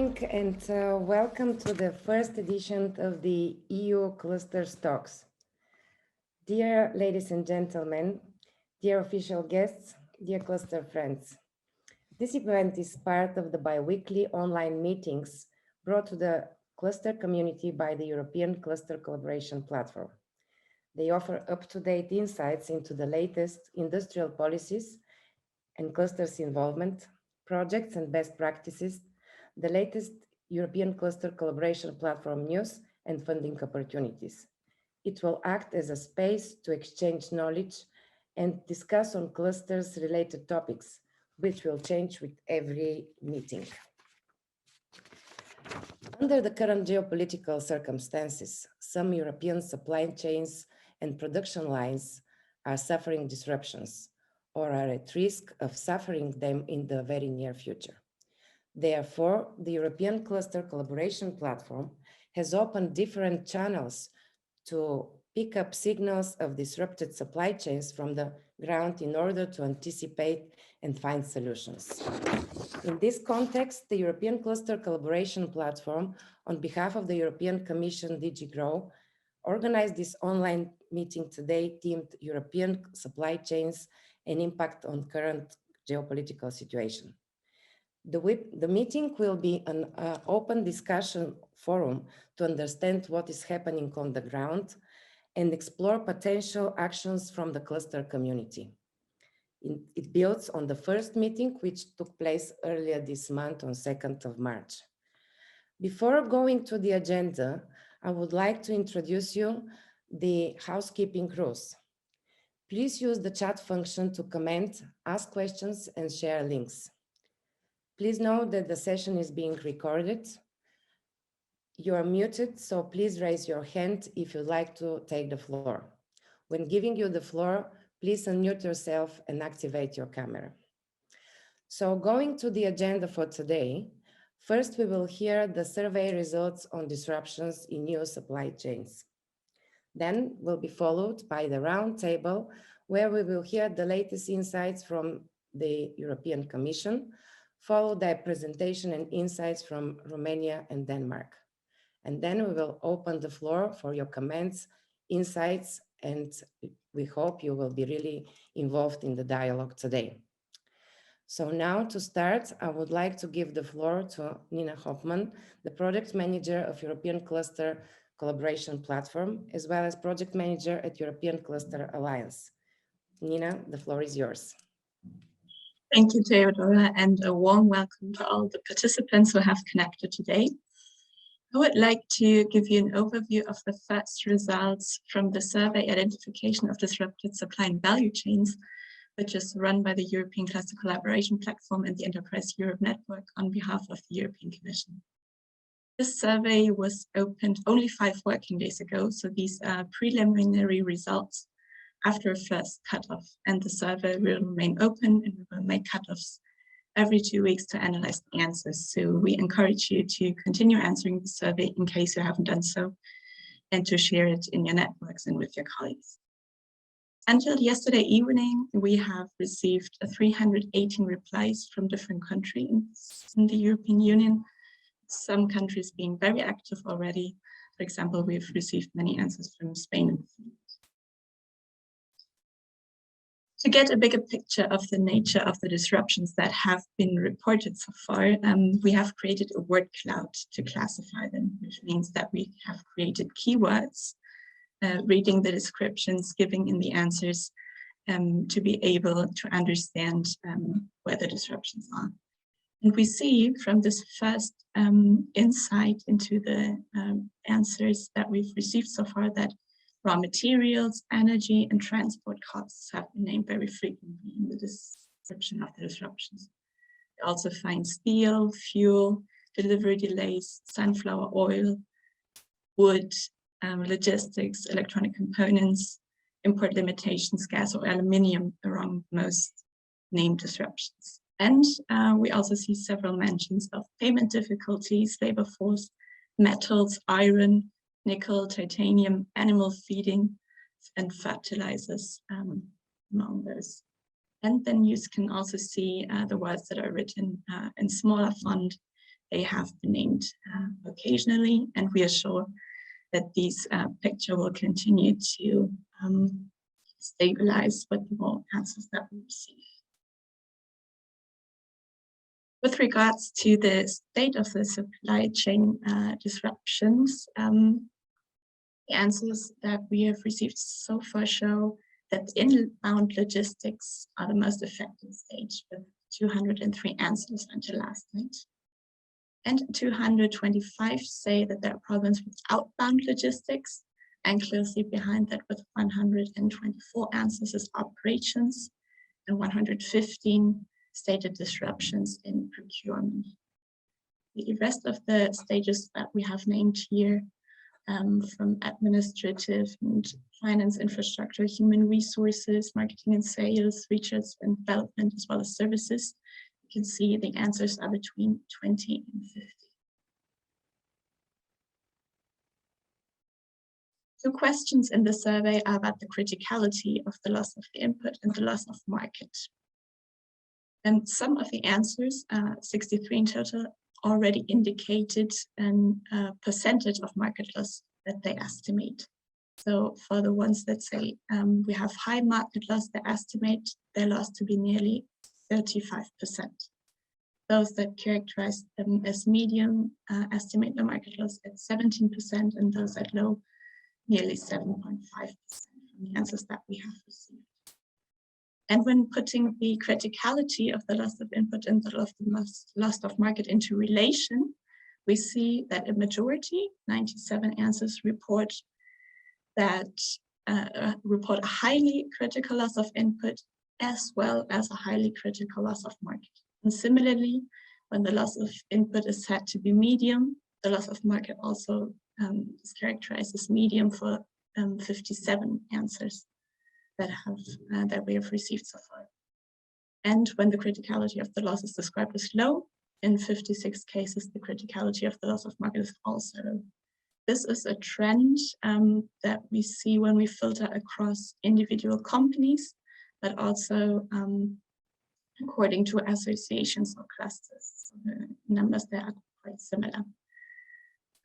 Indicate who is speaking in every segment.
Speaker 1: morning and welcome to the first edition of the EU Cluster Talks. Dear ladies and gentlemen, dear official guests, dear cluster friends. This event is part of the bi-weekly online meetings brought to the cluster community by the European Cluster Collaboration Platform. They offer up-to-date insights into the latest industrial policies and clusters involvement, projects and best practices, the latest European Cluster Collaboration Platform news and funding opportunities. It will act as a space to exchange knowledge and discuss on clusters related topics, which will change with every meeting. Under the current geopolitical circumstances, some European supply chains and production lines are suffering disruptions or are at risk of suffering them in the very near future. Therefore, the European Cluster Collaboration Platform has opened different channels to pick up signals of disrupted supply chains from the ground in order to anticipate and find solutions. In this context, the European Cluster Collaboration Platform, on behalf of the European Commission DG GROW, organized this online meeting today themed European Supply Chains and Impact on Current Geopolitical Situation. The meeting will be an open discussion forum to understand what is happening on the ground and explore potential actions from the cluster community. It builds on the first meeting, which took place earlier this month on 2nd of March. Before going to the agenda, I would like to introduce you the housekeeping rules. Please use the chat function to comment, ask questions, and share links. Please note that the session is being recorded. You are muted, so please raise your hand if you'd like to take the floor. When giving you the floor, please unmute yourself and activate your camera. So going to the agenda for today, first we will hear the survey results on disruptions in EU supply chains. Then will be followed by the roundtable, where we will hear the latest insights from the European Commission, followed by a presentation and insights from Romania and Denmark. And then we will open the floor for your comments, insights, and we hope you will be really involved in the dialogue today. So now to start, I would like to give the floor to Nina Hoffman, the Project Manager of European Cluster Collaboration Platform, as well as Project Manager at European Cluster Alliance. Nina, the floor is yours.
Speaker 2: Thank you, Theodora, and a warm welcome to all the participants who have connected today. I would like to give you an overview of the first results from the survey identification of disrupted supply and value chains, which is run by the European Cluster Collaboration Platform and the Enterprise Europe Network on behalf of the European Commission. This survey was opened only 5 working days ago, so these are preliminary results after a first cutoff, and the survey will remain open and we will make cutoffs every 2 weeks to analyze the answers. So we encourage you to continue answering the survey in case you haven't done so, and to share it in your networks and with your colleagues. Until yesterday evening, we have received 318 replies from different countries in the European Union, some countries being very active already. For example, we've received many answers from Spain and Finland. To get a bigger picture of the nature of the disruptions that have been reported so far, we have created a word cloud to classify them, which means that we have created keywords, reading the descriptions, giving in the answers to be able to understand where the disruptions are. And we see from this first insight into the answers that we've received so far that raw materials, energy, and transport costs have been named very frequently in the description of the disruptions. We also find steel, fuel, delivery delays, sunflower oil, wood, logistics, electronic components, import limitations, gas or aluminium among most named disruptions. And we also see several mentions of payment difficulties, labor force, metals, iron, nickel, titanium, animal feeding, and fertilizers among those. And then you can also see the words that are written in smaller font they have been named occasionally, and we are sure that this picture will continue to stabilize with the more answers that we receive. With regards to the state of the supply chain disruptions, the answers that we have received so far show that inbound logistics are the most affected stage, with 203 answers until last night. And 225 say that there are problems with outbound logistics, and closely behind that with 124 answers is operations, and 115 stated disruptions in procurement. The rest of the stages that we have named here, from administrative and finance infrastructure, human resources, marketing and sales, research and development, as well as services, you can see the answers are between 20 and 50. So questions in the survey are about the criticality of the loss of the input and the loss of market. And some of the answers, 63 in total, already indicated a percentage of market loss that they estimate. So for the ones that say we have high market loss, they estimate their loss to be nearly 35%. Those that characterize them as medium estimate the market loss at 17%, and those at low, nearly 7.5% from the answers that we have received. And when putting the criticality of the loss of input and the loss of market into relation, we see that a majority, 97 answers, report that report a highly critical loss of input as well as a highly critical loss of market. And similarly, when the loss of input is said to be medium, the loss of market also is characterized as medium for 57 answers that we have received so far. And when the criticality of the loss is described as low, in 56 cases, the criticality of the loss of market is also low. This is a trend that we see when we filter across individual companies, but also according to associations or clusters. So the numbers there are quite similar.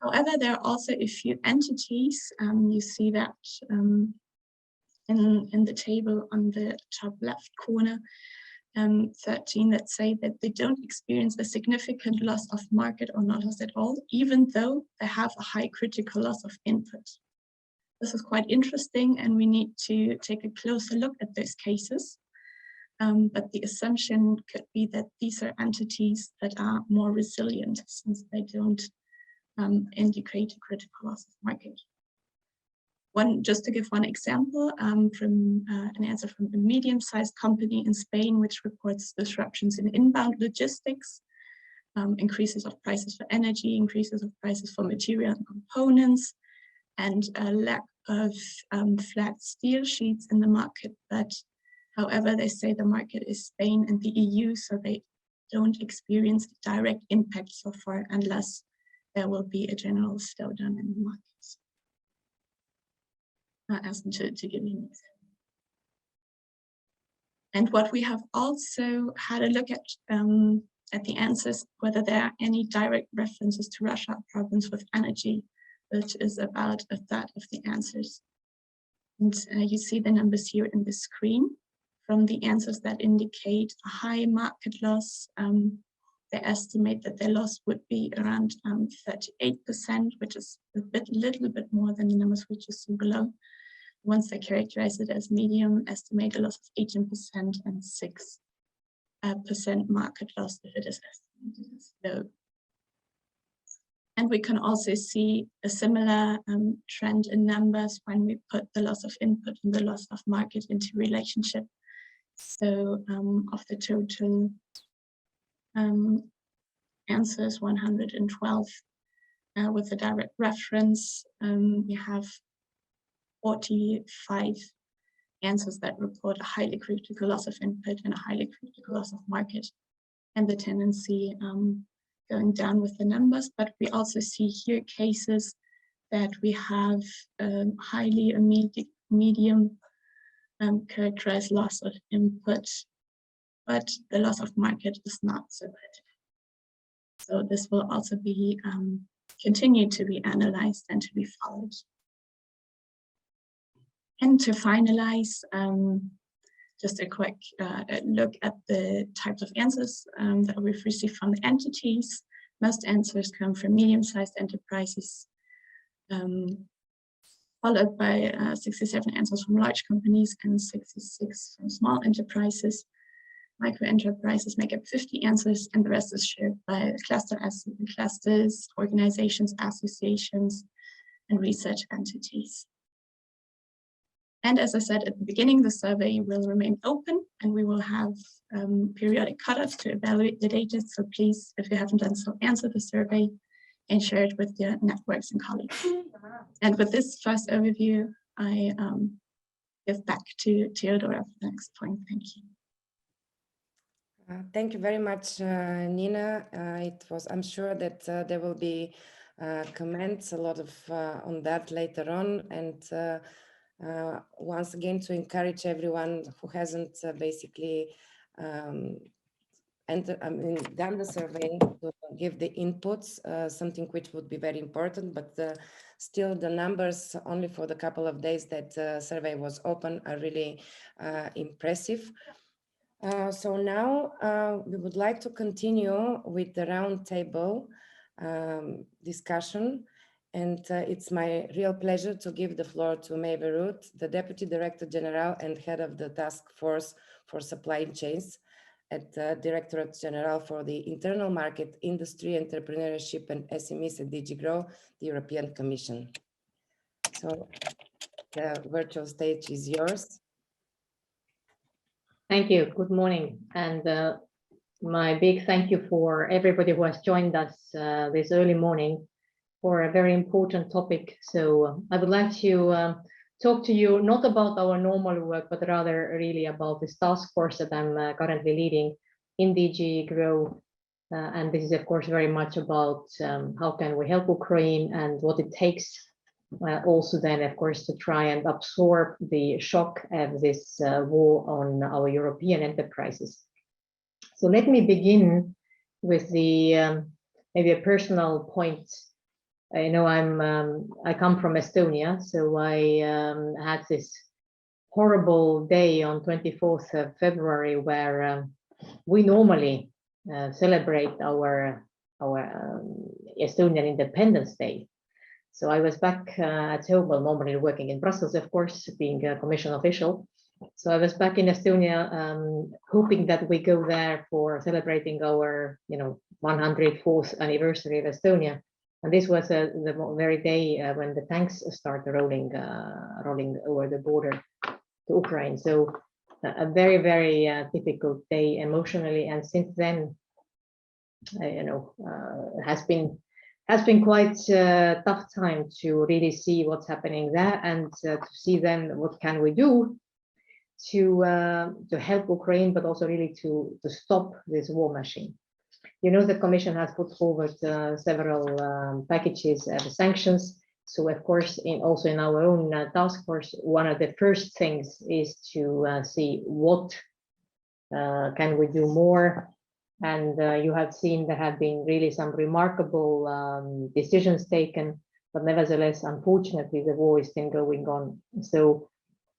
Speaker 2: However, there are also a few entities. You see that in the table on the top left corner, 13 that say that they don't experience a significant loss of market or not loss at all, even though they have a high critical loss of input. This is quite interesting, and we need to take a closer look at those cases. But the assumption could be that these are entities that are more resilient, since they don't indicate a critical loss of market. Just to give one example, from an answer from a medium-sized company in Spain, which reports disruptions in inbound logistics, increases of prices for energy, increases of prices for material and components, and a lack of flat steel sheets in the market. But however, they say the market is Spain and the EU, so they don't experience direct impact so far unless there will be a general slowdown in the markets. As to give you an example. And what we have also had a look at the answers, whether there are any direct references to Russia problems with energy, which is about a third of the answers. And you see the numbers here in the screen. From the answers that indicate a high market loss, they estimate that their loss would be around 38%, which is a little bit more than the numbers we just saw below. Once they characterize it as medium, estimate a loss of 18% and 6% market loss if it is estimated as low. And we can also see a similar trend in numbers when we put the loss of input and the loss of market into relationship. So of the total answers, 112 with a direct reference, we have 45 answers that report a highly critical loss of input and a highly critical loss of market, and the tendency going down with the numbers. But we also see here cases that we have highly medium characterized loss of input, but the loss of market is not so critical. So this will also be continue to be analyzed and to be followed. And to finalize, just a quick look at the types of answers that we've received from the entities. Most answers come from medium-sized enterprises, followed by 67 answers from large companies and 66 from small enterprises. Micro enterprises make up 50 answers, and the rest is shared by clusters, organizations, associations, and research entities. And as I said at the beginning, the survey will remain open, and we will have periodic cutoffs to evaluate the data. So please, if you haven't done so, answer the survey and share it with your networks and colleagues. And with this first overview, I give back to Theodora for the next point. Thank you.
Speaker 1: Thank you very much, Nina. I'm sure that there will be comments, a lot of on that later on. And once again, to encourage everyone who hasn't basically done the survey to give the inputs, something which would be very important, but still the numbers only for the couple of days that survey was open are really impressive. So now we would like to continue with the roundtable discussion. And it's my real pleasure to give the floor to 𝗰𝗂𝘂𝗀𝗏, the Deputy Director General and Head of the Task Force for Supply Chains at the Directorate General for the Internal Market, Industry, Entrepreneurship and SMEs at DG GROW, the European Commission. So the virtual stage is yours.
Speaker 3: Thank you. Good morning. And my big thank you for everybody who has joined us this early morning for a very important topic. So I would like to talk to you not about our normal work, but rather really about this task force that I'm currently leading in DG GROW. And this is, of course, very much about how can we help Ukraine and what it takes also then, of course, to try and absorb the shock of this war on our European enterprises. So let me begin with the maybe a personal point. You know, I come from Estonia, so I had this horrible day on 24th of February where we normally celebrate our Estonian Independence Day. So I was back at home, well, normally working in Brussels, of course, being a commission official. So I was back in Estonia, hoping that we go there for celebrating our, 104th anniversary of Estonia. And this was the very day when the tanks started rolling over the border to Ukraine. So a very, very difficult day emotionally. And since then, has been quite a tough time to really see what's happening there and to see then what can we do to help Ukraine, but also really to stop this war machine. You know, the Commission has put forward several packages of sanctions. So, of course, also in our own task force, one of the first things is to see what can we do more. And you have seen there have been really some remarkable decisions taken, but nevertheless, unfortunately, the war is still going on. So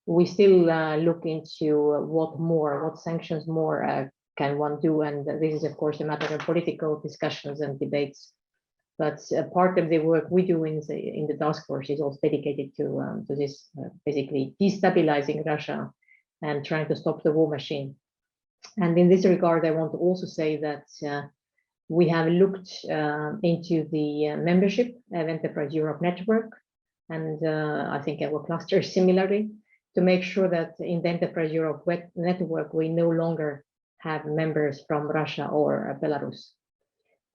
Speaker 3: we still look into what sanctions more can one do, and this is of course a matter of political discussions and debates. But part of the work we do in the task force is also dedicated to this, basically destabilizing Russia and trying to stop the war machine. And in this regard, I want to also say that we have looked into the membership of Enterprise Europe Network, and I think our cluster similarly, to make sure that in the Enterprise Europe Network, we no longer have members from Russia or Belarus.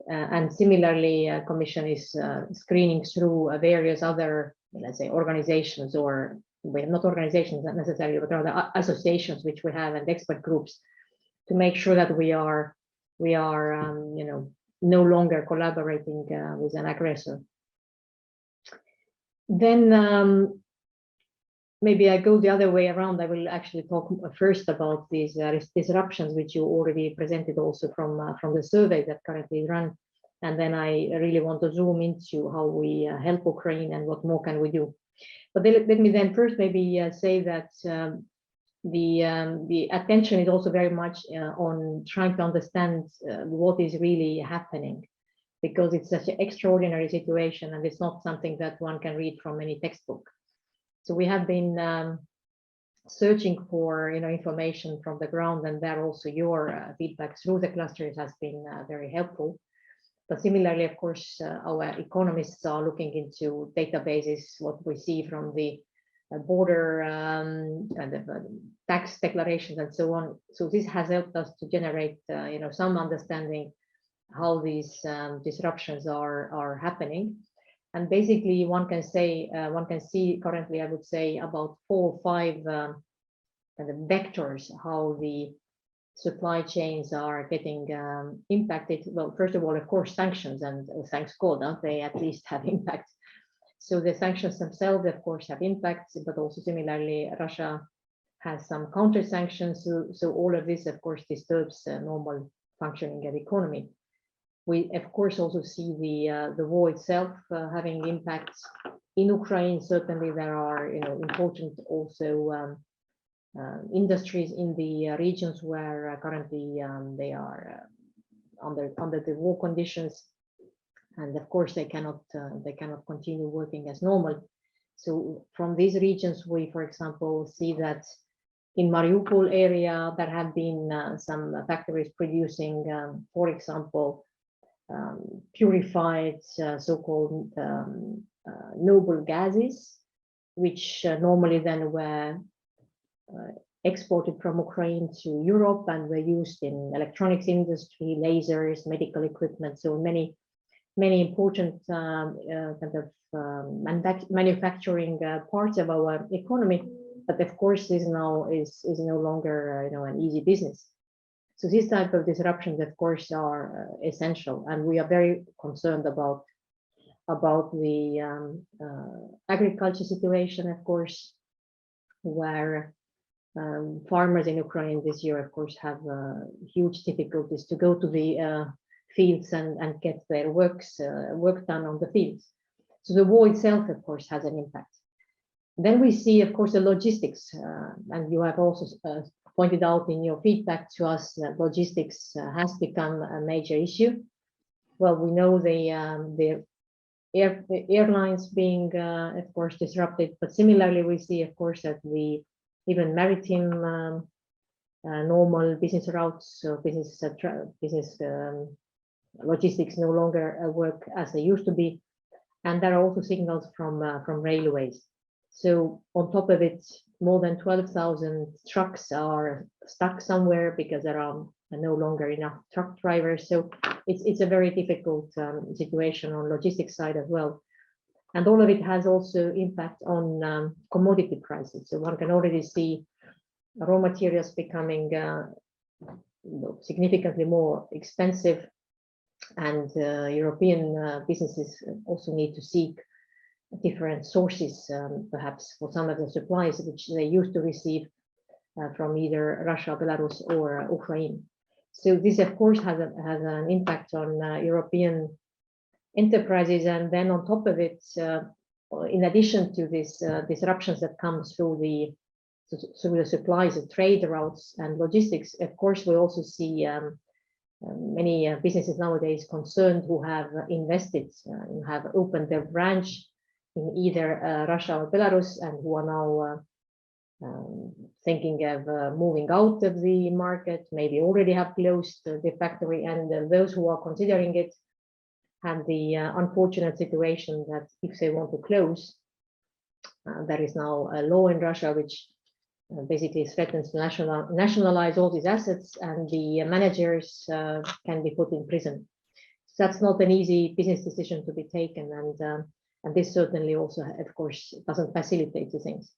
Speaker 3: And similarly, Commission is screening through various other, let's say, organizations, or not organizations not necessarily, but rather associations which we have and expert groups, to make sure that we are no longer collaborating with an aggressor. Then maybe I go the other way around. I will actually talk first about these disruptions, which you already presented also from the survey that currently is run. And then I really want to zoom into how we help Ukraine and what more can we do. But let me then first maybe say that the attention is also very much on trying to understand what is really happening, because it's such an extraordinary situation and it's not something that one can read from any textbook. So we have been searching for information from the ground, and there also your feedback through the clusters has been very helpful. But similarly, of course, our economists are looking into databases, what we see from the border and the tax declarations and so on. So this has helped us to generate some understanding how these disruptions are happening. And basically one can see currently, I would say, about 4 or 5 kind of vectors how the supply chains are getting impacted. Well, first of all, of course, sanctions, and thanks God, they at least have impact. So the sanctions themselves, of course, have impacts, but also similarly, Russia has some counter sanctions. So all of this, of course, disturbs normal functioning of the economy. We, of course, also see the war itself having impacts in Ukraine. Certainly, there are important also industries in the regions where currently they are under the war conditions, and of course they cannot continue working as normal. So from these regions, we, for example, see that in Mariupol area there have been some factories producing, for example, purified so-called noble gases, which normally then were exported from Ukraine to Europe and were used in electronics industry, lasers, medical equipment. So many important kind of manufacturing parts of our economy. But of course, this now is no longer an easy business. So these type of disruptions, of course, are essential, and we are very concerned about the agriculture situation, of course, where farmers in Ukraine this year, of course, have huge difficulties to go to the fields and get their work done on the fields. So the war itself, of course, has an impact. Then we see, of course, the logistics, and you have also pointed out in your feedback to us that logistics has become a major issue. Well, we know the airlines being, of course, disrupted, but similarly, we see, of course, that even maritime normal business routes, so business logistics no longer work as they used to be, and there are also signals from railways. So on top of it, more than 12,000 trucks are stuck somewhere because there are no longer enough truck drivers. So it's a very difficult situation on logistics side as well. And all of it has also impact on commodity prices. So one can already see raw materials becoming significantly more expensive, and European businesses also need to seek different sources, perhaps for some of the supplies which they used to receive from either Russia, Belarus, or Ukraine. So this, of course, has an impact on European enterprises. And then on top of it, in addition to this disruptions that come through the supplies, the trade routes and logistics, of course, we also see many businesses nowadays concerned who have invested, who have opened their branch in either Russia or Belarus, and who are now thinking of moving out of the market, maybe already have closed the factory, and those who are considering it have the unfortunate situation that if they want to close, there is now a law in Russia which basically threatens to nationalize all these assets, and the managers can be put in prison. So that's not an easy business decision to be taken, and this certainly also, of course, doesn't facilitate the things.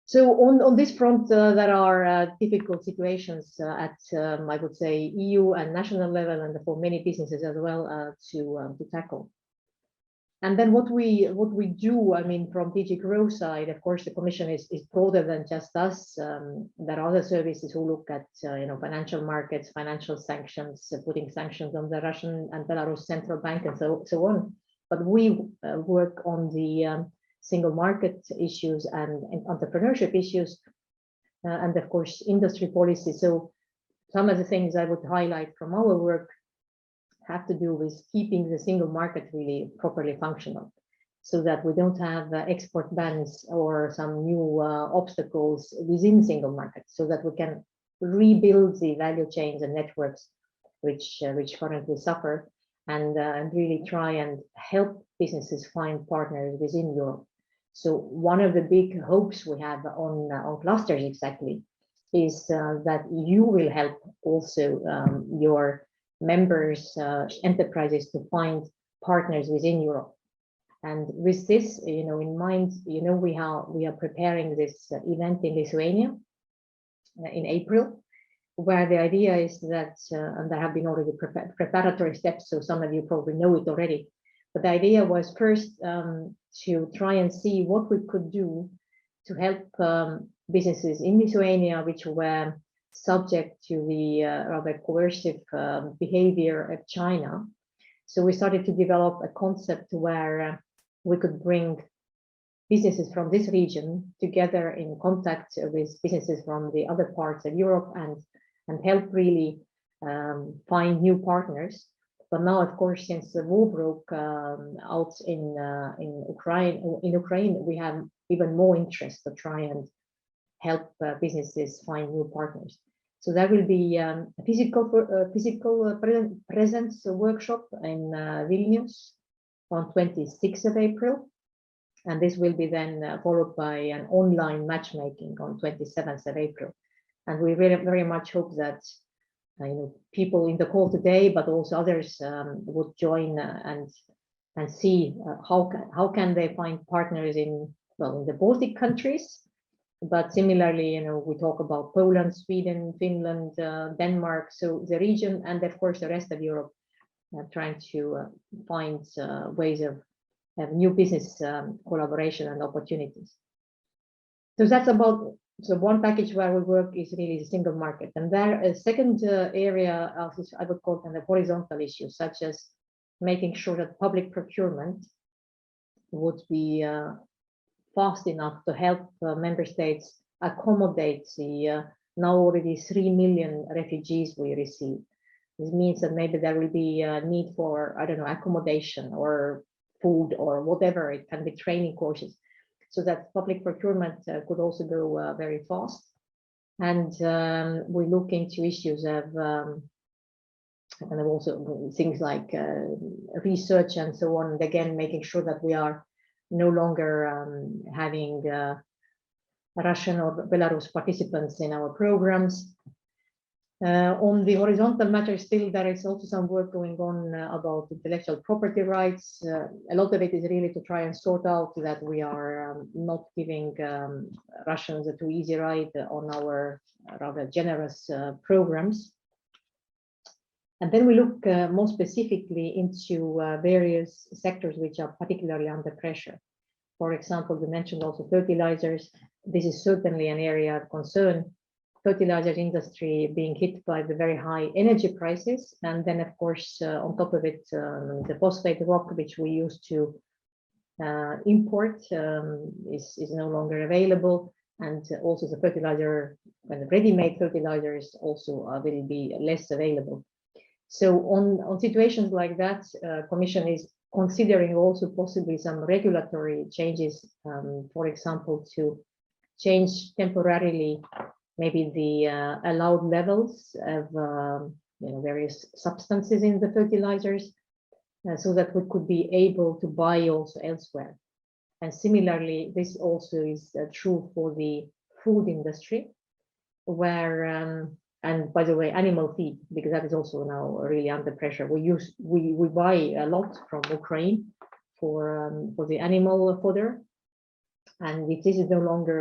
Speaker 3: So on this front, there are difficult situations at, I would say, EU and national level, and for many businesses as well to tackle. And then what we do, I mean, from DG Growth side, of course, the Commission is broader than just us. There are other services who look at financial markets, financial sanctions, putting sanctions on the Russian and Belarus central bank, and so on. But we work on the single market issues and entrepreneurship issues, and of course industry policy. So some of the things I would highlight from our work have to do with keeping the single market really properly functional, so that we don't have export bans or some new obstacles within single market, so that we can rebuild the value chains and networks which currently suffer, and really try and help businesses find partners within Europe. So one of the big hopes we have on clusters exactly is that you will help also your members, enterprises to find partners within Europe. And with this, in mind, we are preparing this event in Lithuania in April, where the idea is that, and there have been already preparatory steps, so some of you probably know it already. But the idea was first to try and see what we could do to help businesses in Lithuania which were subject to the rather coercive behavior of China. So we started to develop a concept where we could bring businesses from this region together in contact with businesses from the other parts of Europe and help really find new partners. But now, of course, since the war broke out in Ukraine, we have even more interest to try and help businesses find new partners. So there will be a physical presence workshop in Vilnius on 26th of April, and this will be then followed by an online matchmaking on 27th of April. And we very much hope that people in the call today, but also others, would join and see how can they find partners in the Baltic countries. But similarly, we talk about Poland, Sweden, Finland, Denmark, so the region, and of course the rest of Europe, trying to find ways of new business collaboration and opportunities. So that's about one package where we work is really the single market. And there a second area of this, I would call them the horizontal issues, such as making sure that public procurement would be fast enough to help member states accommodate the now already 3 million refugees we receive. This means that maybe there will be a need for, I don't know, accommodation or food or whatever. It can be training courses, so that public procurement could also go very fast. And we look into issues of and also things like research and so on, and again making sure that we are no longer having Russian or Belarus participants in our programs. On the horizontal matter, still there is also some work going on about intellectual property rights. A lot of it is really to try and sort out that we are not giving Russians a too easy ride on our rather generous programs. And then we look more specifically into various sectors which are particularly under pressure. For example, we mentioned also fertilizers. This is certainly an area of concern. Fertilizer industry being hit by the very high energy prices, and then of course on top of it the phosphate rock which we used to import is no longer available, and also the fertilizer and the ready-made fertilizers also will be less available. So on situations like that, Commission is considering also possibly some regulatory changes, for example, to change temporarily maybe the allowed levels of various substances in the fertilizers, so that we could be able to buy also elsewhere. And similarly, this also is true for the food industry, where and by the way, animal feed, because that is also now really under pressure. We buy a lot from Ukraine for the animal fodder, and if this is no longer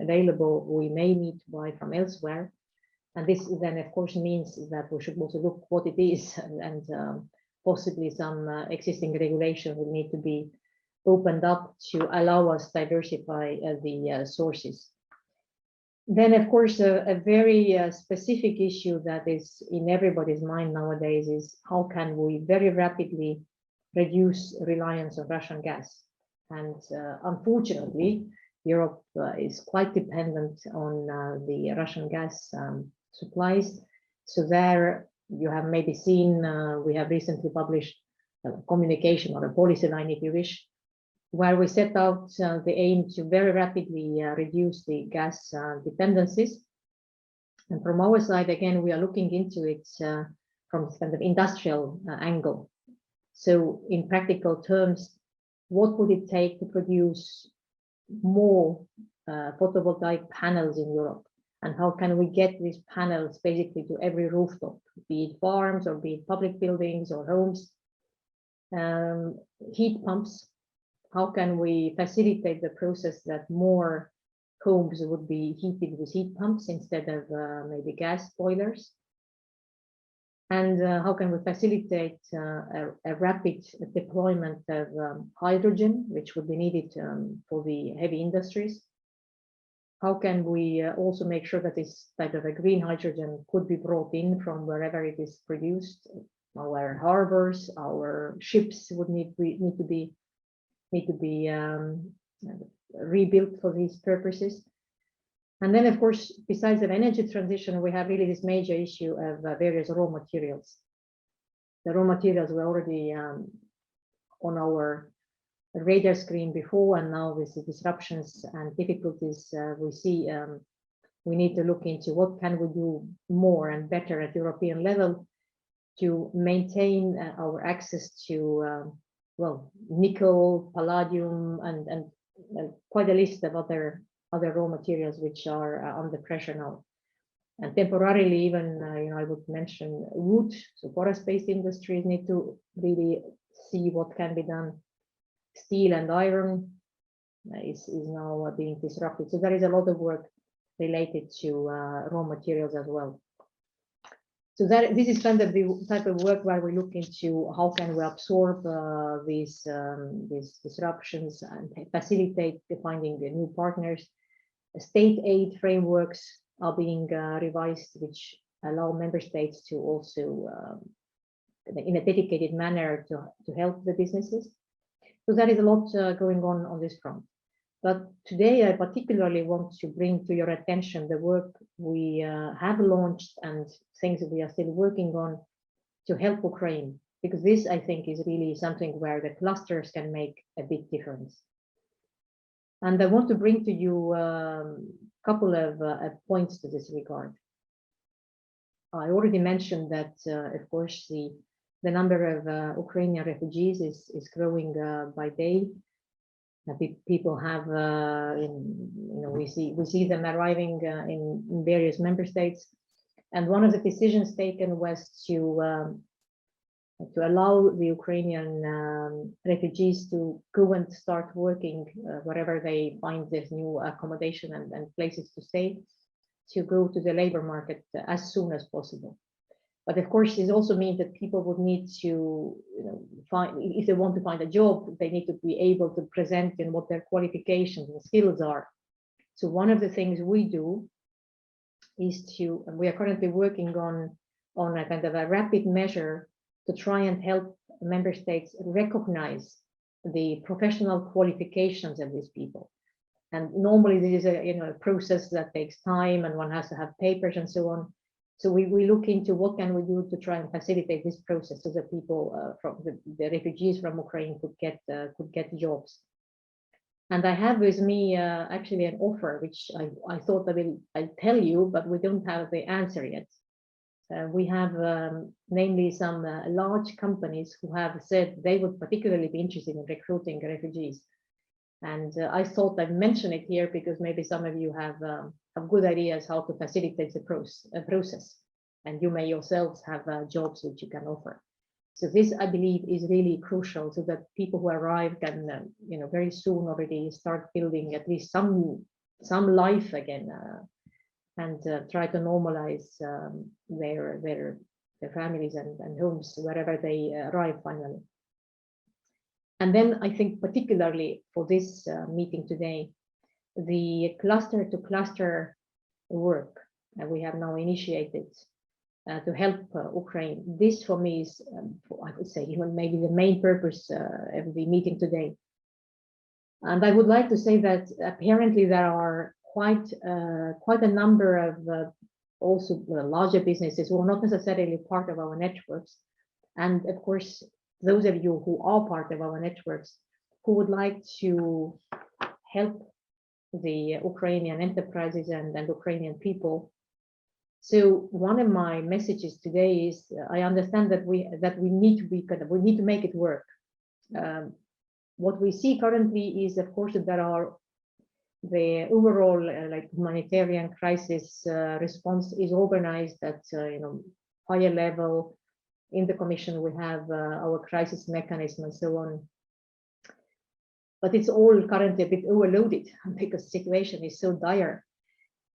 Speaker 3: available, we may need to buy from elsewhere. And this then of course means that we should also look what it is and possibly some existing regulation will need to be opened up to allow us diversify the sources. Then, of course, a very specific issue that is in everybody's mind nowadays is how can we very rapidly reduce reliance on Russian gas. And unfortunately, Europe is quite dependent on the Russian gas supplies. So there you have maybe seen, we have recently published a communication or a policy line, if you wish, where we set out the aim to very rapidly reduce the gas dependencies. And from our side, again, we are looking into it from kind of industrial angle. So in practical terms, what would it take to produce more photovoltaic panels in Europe? And how can we get these panels basically to every rooftop, be it farms or be it public buildings or homes? Heat pumps, how can we facilitate the process that more homes would be heated with heat pumps instead of maybe gas boilers? And how can we facilitate a rapid deployment of hydrogen, which would be needed for the heavy industries? How can we also make sure that this type of a green hydrogen could be brought in from wherever it is produced? Our harbors, our ships would need to be rebuilt for these purposes. And then, of course, besides the energy transition, we have really this major issue of various raw materials. The raw materials were already on our radar screen before, and now with the disruptions and difficulties we see, we need to look into what can we do more and better at European level to maintain our access to well, nickel, palladium, and quite a list of other raw materials which are under pressure now. And temporarily, even I would mention wood. So forest-based industries need to really see what can be done. Steel and iron is now being disrupted. So there is a lot of work related to raw materials as well. So this is kind of the type of work where we look into how can we absorb these disruptions and facilitate finding the new partners. State aid frameworks are being revised, which allow member states to also, in a dedicated manner, to help the businesses. So there is a lot going on this front. But today, I particularly want to bring to your attention the work we have launched and things that we are still working on to help Ukraine, because this, I think, is really something where the clusters can make a big difference. And I want to bring to you a couple of points to this regard. I already mentioned that, of course, the number of Ukrainian refugees is growing by day. People have, we see them arriving in various member states, and one of the decisions taken was to allow the Ukrainian refugees to go and start working wherever they find this new accommodation and places to stay, to go to the labor market as soon as possible. But of course, this also means that people would need to find, if they want to find a job, they need to be able to present in what their qualifications and skills are. So one of the things we do is and we are currently working on a kind of a rapid measure to try and help member states recognize the professional qualifications of these people. And normally this is a process that takes time, and one has to have papers and so on. So we look into what can we do to try and facilitate this process so that people from the refugees from Ukraine could get jobs. And I have with me actually an offer, which I thought I'll tell you, but we don't have the answer yet. We have namely some large companies who have said they would particularly be interested in recruiting refugees. And I thought I'd mention it here because maybe some of you have good ideas how to facilitate the process, and you may yourselves have jobs which you can offer. So this, I believe, is really crucial so that people who arrive can, very soon already start building at least some life again, and try to normalize their their families and homes wherever they arrive finally. And then I think particularly for this meeting today, the cluster to cluster work that we have now initiated to help Ukraine. This for me is, I would say, even maybe the main purpose of the meeting today. And I would like to say that apparently there are quite a number of also larger businesses who are not necessarily part of our networks. And of course, those of you who are part of our networks who would like to help the Ukrainian enterprises and Ukrainian people. So one of my messages today is I understand that we need to make it work. What we see currently is, of course, that there are the overall like humanitarian crisis response is organized at higher level. In the Commission, we have our crisis mechanism and so on. But it's all currently a bit overloaded because the situation is so dire.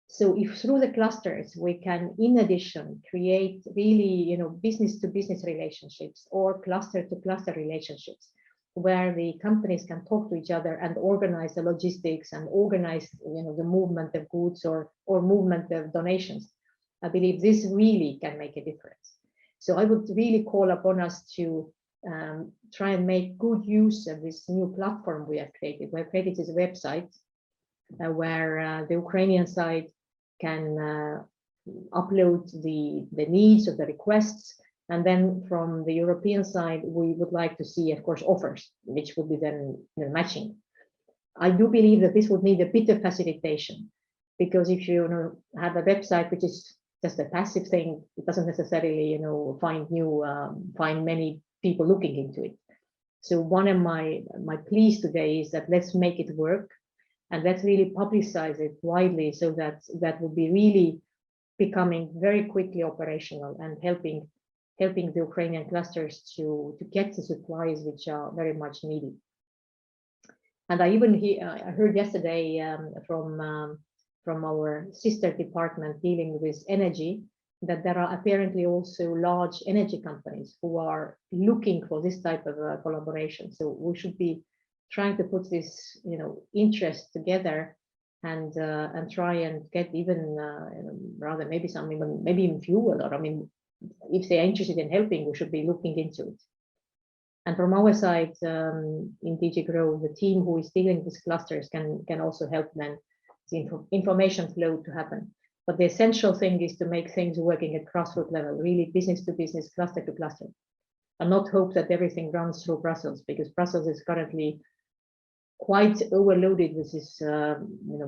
Speaker 3: So if through the clusters we can, in addition, create really, business to business relationships or cluster to cluster relationships, where the companies can talk to each other and organize the logistics and organize, the movement of goods or movement of donations, I believe this really can make a difference. So I would really call upon us to try and make good use of this new platform we have created. We have created this website where the Ukrainian side can upload the needs or the requests. And then from the European side, we would like to see, of course, offers, which would be then matching. I do believe that this would need a bit of facilitation, because if you have a website which is just a passive thing, it doesn't necessarily, find many people looking into it. So one of my pleas today is that let's make it work, and let's really publicize it widely, so that would be really becoming very quickly operational and helping the Ukrainian clusters to get the supplies which are very much needed. And I heard yesterday from our sister department dealing with energy that there are apparently also large energy companies who are looking for this type of collaboration. So we should be trying to put this, interest together and try and get even rather maybe even fuel, or if they're interested in helping, we should be looking into it. And from our side, in DG Grow, the team who is dealing with clusters can also help them the information flow to happen. But the essential thing is to make things working at grassroots level, really business to business, cluster to cluster, and not hope that everything runs through Brussels, because Brussels is currently quite overloaded with this,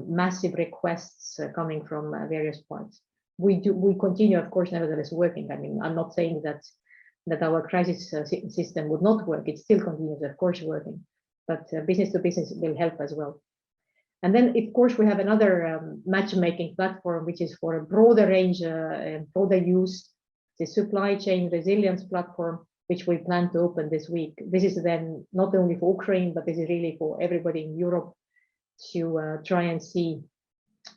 Speaker 3: massive requests coming from various parts. We continue, of course, nevertheless working. I'm not saying that our crisis system would not work. It still continues, of course, working, but business to business will help as well. And then, of course, we have another matchmaking platform, which is for a broader range and broader use, the supply chain resilience platform, which we plan to open this week. This is then not only for Ukraine, but this is really for everybody in Europe to try and see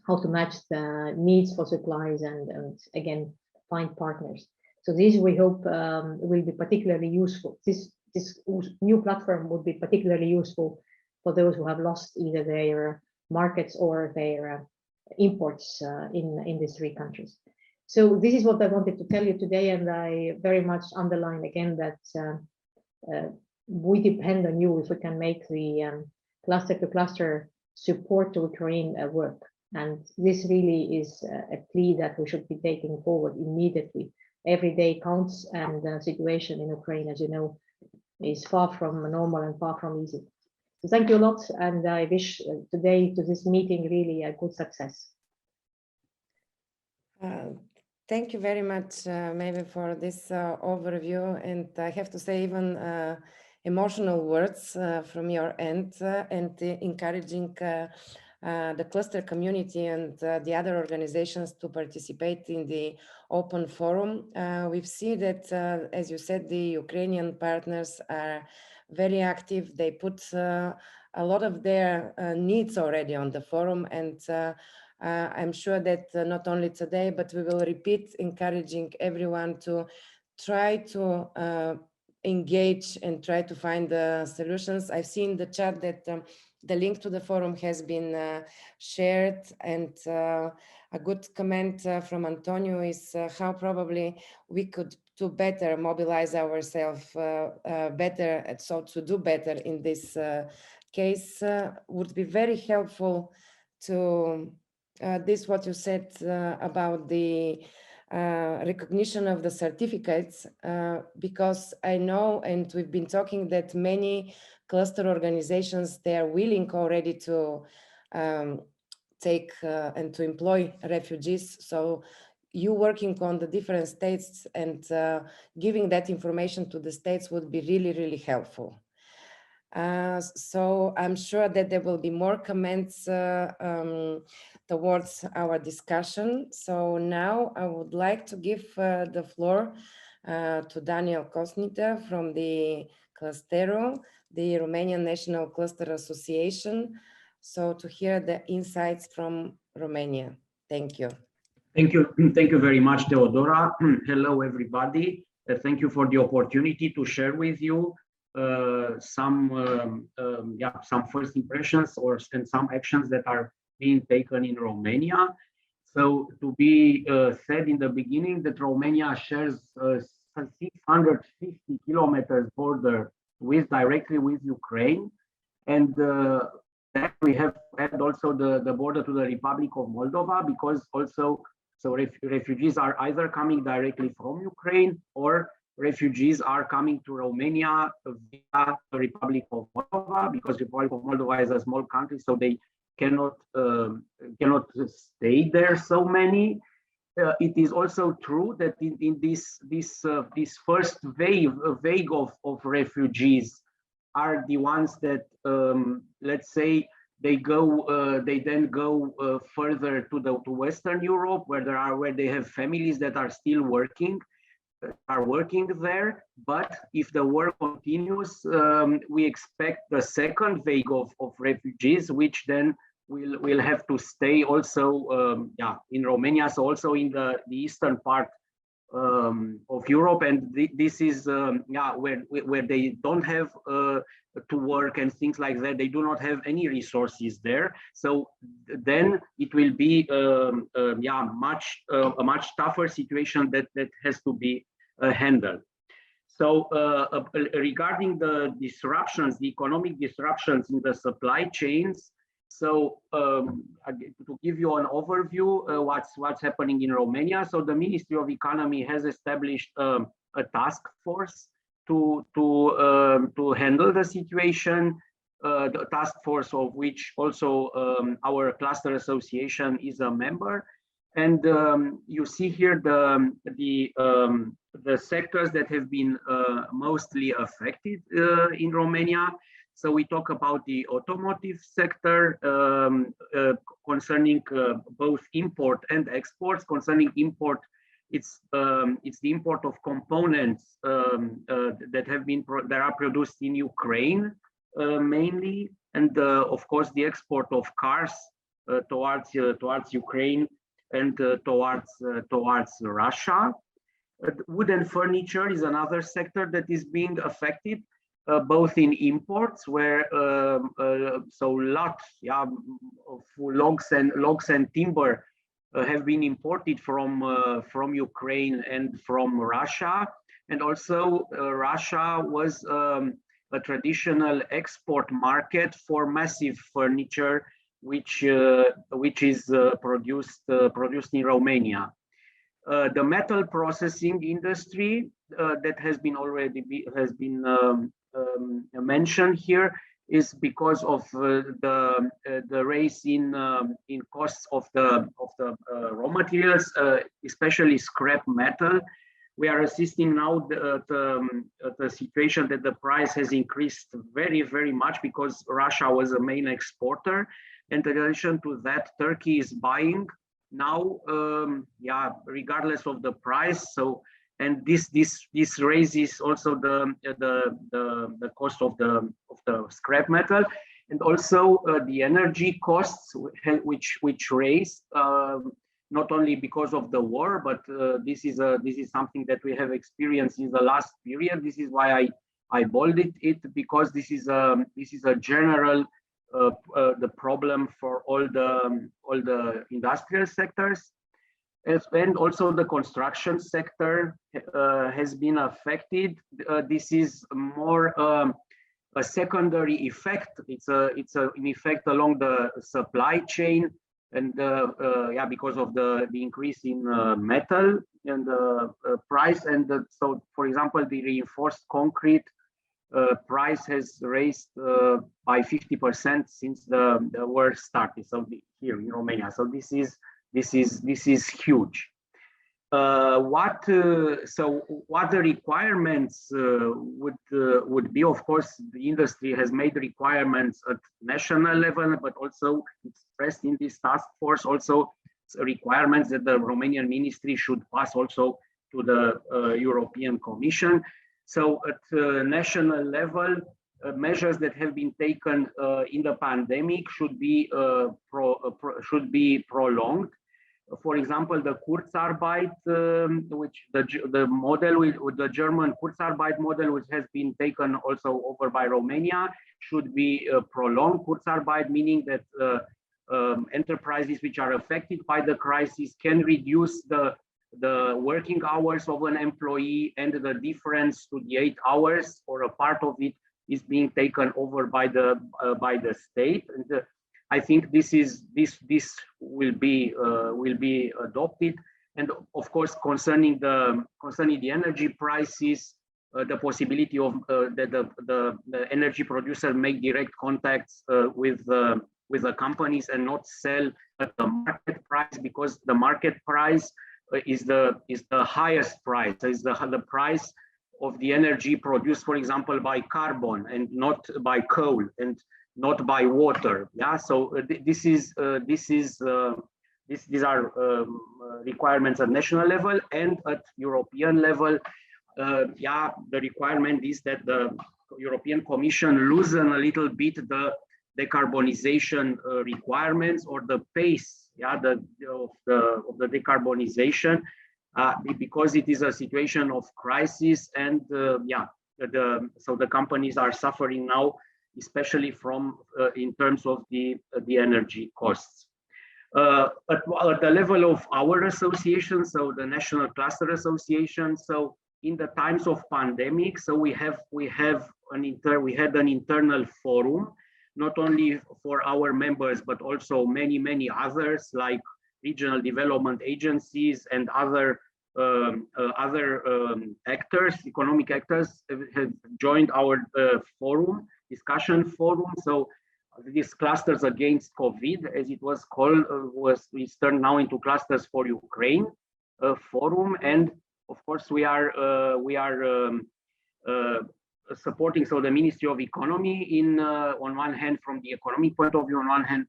Speaker 3: how to match the needs for supplies and again, find partners. So this, we hope, will be particularly useful. This new platform would be particularly useful for those who have lost either their markets or their imports in these three countries. So this is what I wanted to tell you today, and I very much underline again that we depend on you if we can make the cluster to cluster support to Ukraine work. And this really is a plea that we should be taking forward immediately. Every day counts, and the situation in Ukraine, as you know, is far from normal and far from easy. So thank you a lot, and I wish today to this meeting really a good success.
Speaker 1: Thank you very much, maybe for this overview, and I have to say even emotional words from your end, and encouraging the cluster community and the other organizations to participate in the open forum. We've seen that, as you said, the Ukrainian partners are very active. They put a lot of their needs already on the forum, and I'm sure that not only today, but we will repeat, encouraging everyone to try to engage and try to find the solutions. I've seen in the chat that the link to the forum has been shared, and a good comment from Antonio is how probably we could do better, mobilize ourselves better, so to do better in this case would be very helpful to this what you said about the recognition of the certificates, because I know, and we've been talking, that many cluster organizations, they are willing already to take and to employ refugees. So you working on the different states and giving that information to the states would be really, really helpful. So I'm sure that there will be more comments towards our discussion. So now I would like to give the floor to Daniel Cosnita from the Clustero, the Romanian National Cluster Association, so to hear the insights from Romania. Thank you.
Speaker 4: Thank you very much, Teodora. Hello, everybody. Thank you for the opportunity to share with you some first impressions and some actions that are being taken in Romania. So to be said in the beginning that Romania shares 650 kilometers border directly with Ukraine, and that we have had also the border to the Republic of Moldova, because also refugees are either coming directly from Ukraine or refugees are coming to Romania via the Republic of Moldova, because the Republic of Moldova is a small country, so they cannot stay there so many. It is also true that in this first wave of refugees are the ones that let's say they then go further to Western Europe, where they have families that are still working there. But if the war continues, we expect the second wave of refugees, which then will have to stay also in Romania, so also in the eastern part of Europe, and this is where they don't have to work and things like that. They do not have any resources there, so then it will be a much tougher situation that has to be handled. So regarding the disruptions, the economic disruptions in the supply chains, so to give you an overview, what's happening in Romania. So the Ministry of Economy has established a task force to handle the situation. The task force of which also our cluster association is a member. And you see here the sectors that have been mostly affected in Romania. So we talk about the automotive sector concerning both import and exports. Concerning import, it's the import of components that are produced in Ukraine mainly, and of course the export of cars towards Ukraine and towards Russia. Wooden furniture is another sector that is being affected. Both in imports, where so lots of logs and timber have been imported from Ukraine and from Russia, and also Russia was a traditional export market for massive furniture, which is produced in Romania. The metal processing industry that has been mentioned here is because of the rise in costs of the raw materials, especially scrap metal. We are assisting now the situation that the price has increased very, very much because Russia was a main exporter, and in addition to that, Turkey is buying now, regardless of the price. So, and this raises also the cost of the scrap metal, and also the energy costs which raise not only because of the war, but this is something that we have experienced in the last period. This is why I bolded it, because this is a general the problem for all the industrial sectors, and also the construction sector has been affected. This is more a secondary effect. It's an effect along the supply chain, and yeah, because of the increase in metal and the price, and so for example, the reinforced concrete price has raised by 50% since the war started. So here in Romania, so this is huge. What the requirements would be? Of course, the industry has made requirements at national level, but also expressed in this task force also requirements that the Romanian ministry should pass also to the European Commission. So at national level, measures that have been taken in the pandemic should be prolonged. For example, the 𝗺𝗲𝗂𝗀𝗀𝗁, which the model with the German 𝗺𝗲𝗂𝗀𝗀𝗁 model, which has been taken also over by Romania, should be prolonged. 𝗺𝗲𝗂𝗀𝗀𝗁 meaning that enterprises which are affected by the crisis can reduce the working hours of an employee, and the difference to the 8 hours or a part of it is being taken over by the state. And I think this will be adopted. And of course, concerning the energy prices, the possibility of that the energy producer make direct contacts with the companies and not sell at the market price, because the market price is the highest price, is the price of the energy produced, for example, by carbon, and not by coal, and not by water. Yeah, so these are requirements at national level, and at European level. Yeah, the requirement is that the European Commission loosen a little bit the decarbonization requirements, or the pace, yeah, of the decarbonization, because it is a situation of crisis, and yeah, so the companies are suffering now, especially from in terms of the energy costs. At the level of our association, so the National Cluster Association, so in the times of pandemic, so we had an internal forum, not only for our members, but also many others, like regional development agencies and other actors, economic actors, have joined our discussion forum. So these clusters against COVID, as it was called, is turned now into clusters for Ukraine forum. And of course, we are supporting, so the Ministry of Economy in on one hand, from the economic point of view, on one hand,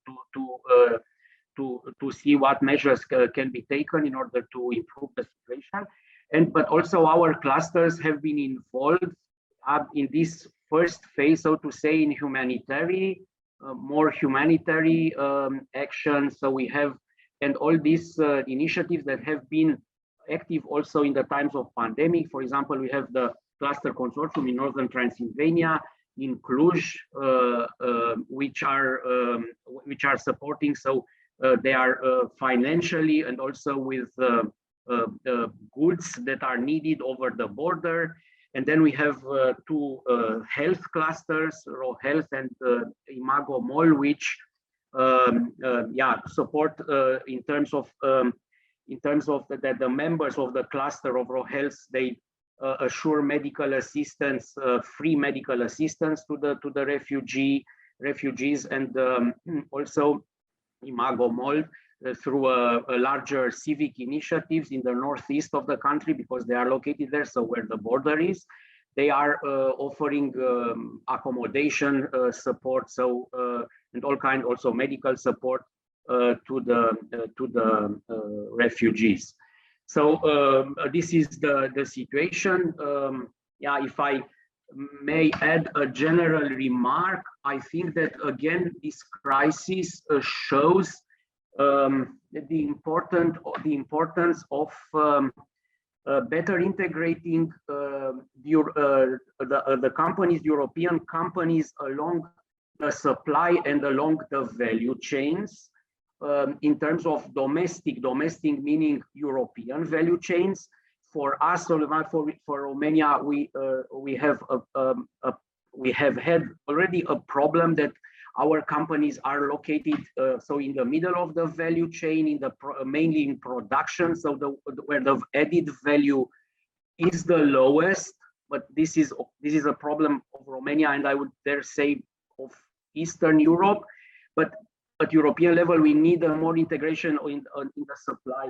Speaker 4: to see what measures can be taken in order to improve the situation, but also our clusters have been involved in this first phase, so to say, in more humanitarian action. So we have, and all these initiatives that have been active also in the times of pandemic. For example, we have the cluster consortium in northern Transylvania, in Cluj, which are supporting. So they are financially and also with goods that are needed over the border. And then we have two health clusters, 𝗺𝗲𝗃 and 𝗰𝗂𝘂𝘀, which yeah, support in terms of that the members of the cluster of 𝗺𝗃, they assure medical assistance, free medical assistance to the refugees, and also 𝗰𝗂𝘂𝘀 through a larger civic initiatives in the northeast of the country, because they are located there, so where the border is, they are offering accommodation support, so and all kind, also medical support to the refugees. So this is the situation. Yeah, if I may add a general remark, I think that again this crisis shows the importance of better integrating the companies, European companies, along the supply and along the value chains, in terms of domestic meaning European value chains. For us, for Romania, we have had already a problem that our companies are located so in the middle of the value chain, mainly in production, so where the added value is the lowest. But this is a problem of Romania, and I would dare say of Eastern Europe. But at European level, we need more integration in the supply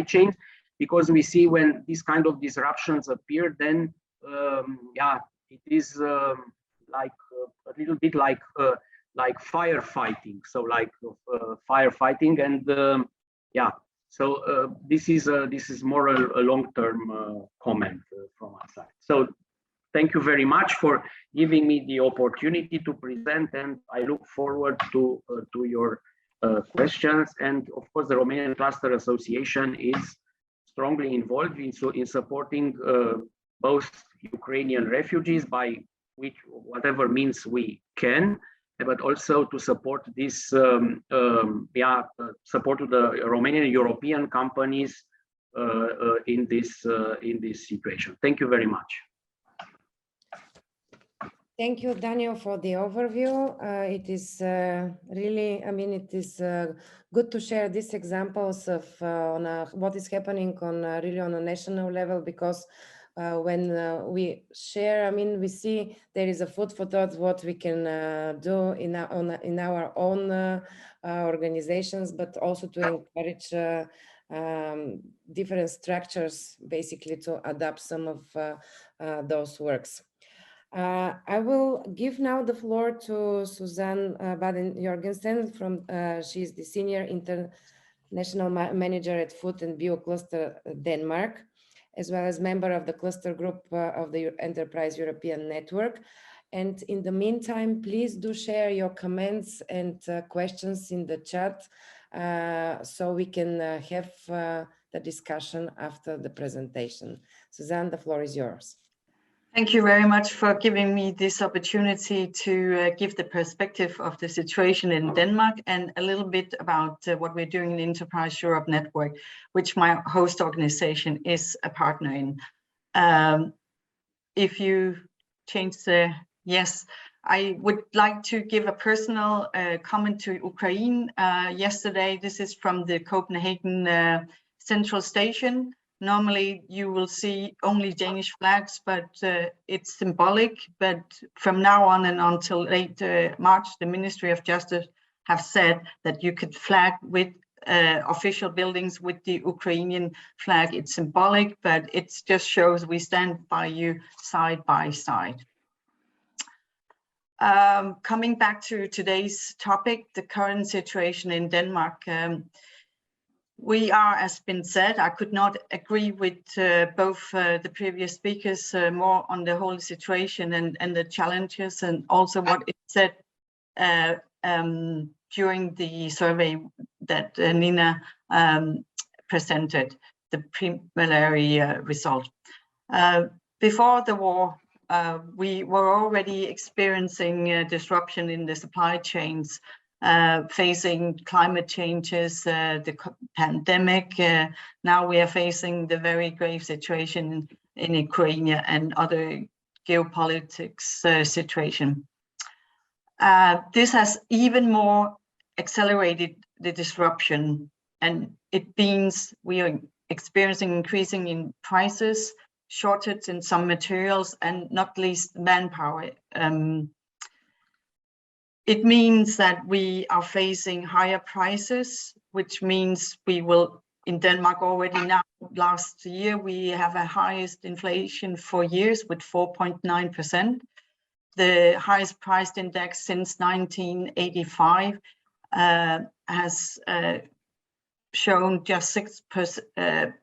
Speaker 4: chain, because we see when these kind of disruptions appear, then yeah, it is like a little bit like firefighting. So like firefighting, and yeah. So this is more a long-term comment from our side. So thank you very much for giving me the opportunity to present, and I look forward to your questions. And of course, the Romanian Cluster Association is strongly involved in supporting both Ukrainian refugees by whatever means we can, but also to support this support to the Romanian European companies in this situation. Thank you very much.
Speaker 1: Thank you, Daniel, for the overview. It is really, I mean, it is good to share these examples of what is happening really on a national level, because when we share, I mean, we see there is a food for thought what we can do in our own organizations, but also to encourage different structures, basically to adapt some of those works. I will give now the floor to Suzanne Baden-Jorgensen from, she's the Senior International Manager at Food and Bio Cluster Denmark, as well as member of the cluster group of the Enterprise European Network. And in the meantime, please do share your comments and questions in the chat so we can have the discussion after the presentation. Suzanne, the floor is yours.
Speaker 5: Thank you very much for giving me this opportunity to give the perspective of the situation in Denmark and a little bit about what we're doing in the Enterprise Europe Network, which my host organization is a partner in. If you change the, yes, I would like to give a personal comment to Ukraine. Yesterday, this is from the Copenhagen Central Station. Normally, you will see only Danish flags, but it's symbolic. But from now on and until late March, the Ministry of Justice have said that you could flag with official buildings with the Ukrainian flag. It's symbolic, but it just shows we stand by you side by side. Coming back to today's topic, the current situation in Denmark. We are, as been said, I could not agree with both the previous speakers more on the whole situation and the challenges, and also what it said during the survey that Nina presented, the preliminary result. Before the war, we were already experiencing disruption in the supply chains, facing climate changes, the pandemic. Now we are facing the very grave situation in Ukraine and other geopolitics situation. This has even more accelerated the disruption, and it means we are experiencing increasing in prices, shortage in some materials, and not least manpower. It means that we are facing higher prices, which means we will, in Denmark already now, last year, we have a highest inflation for years with 4.9%. The highest price index since 1985 has shown just 6%,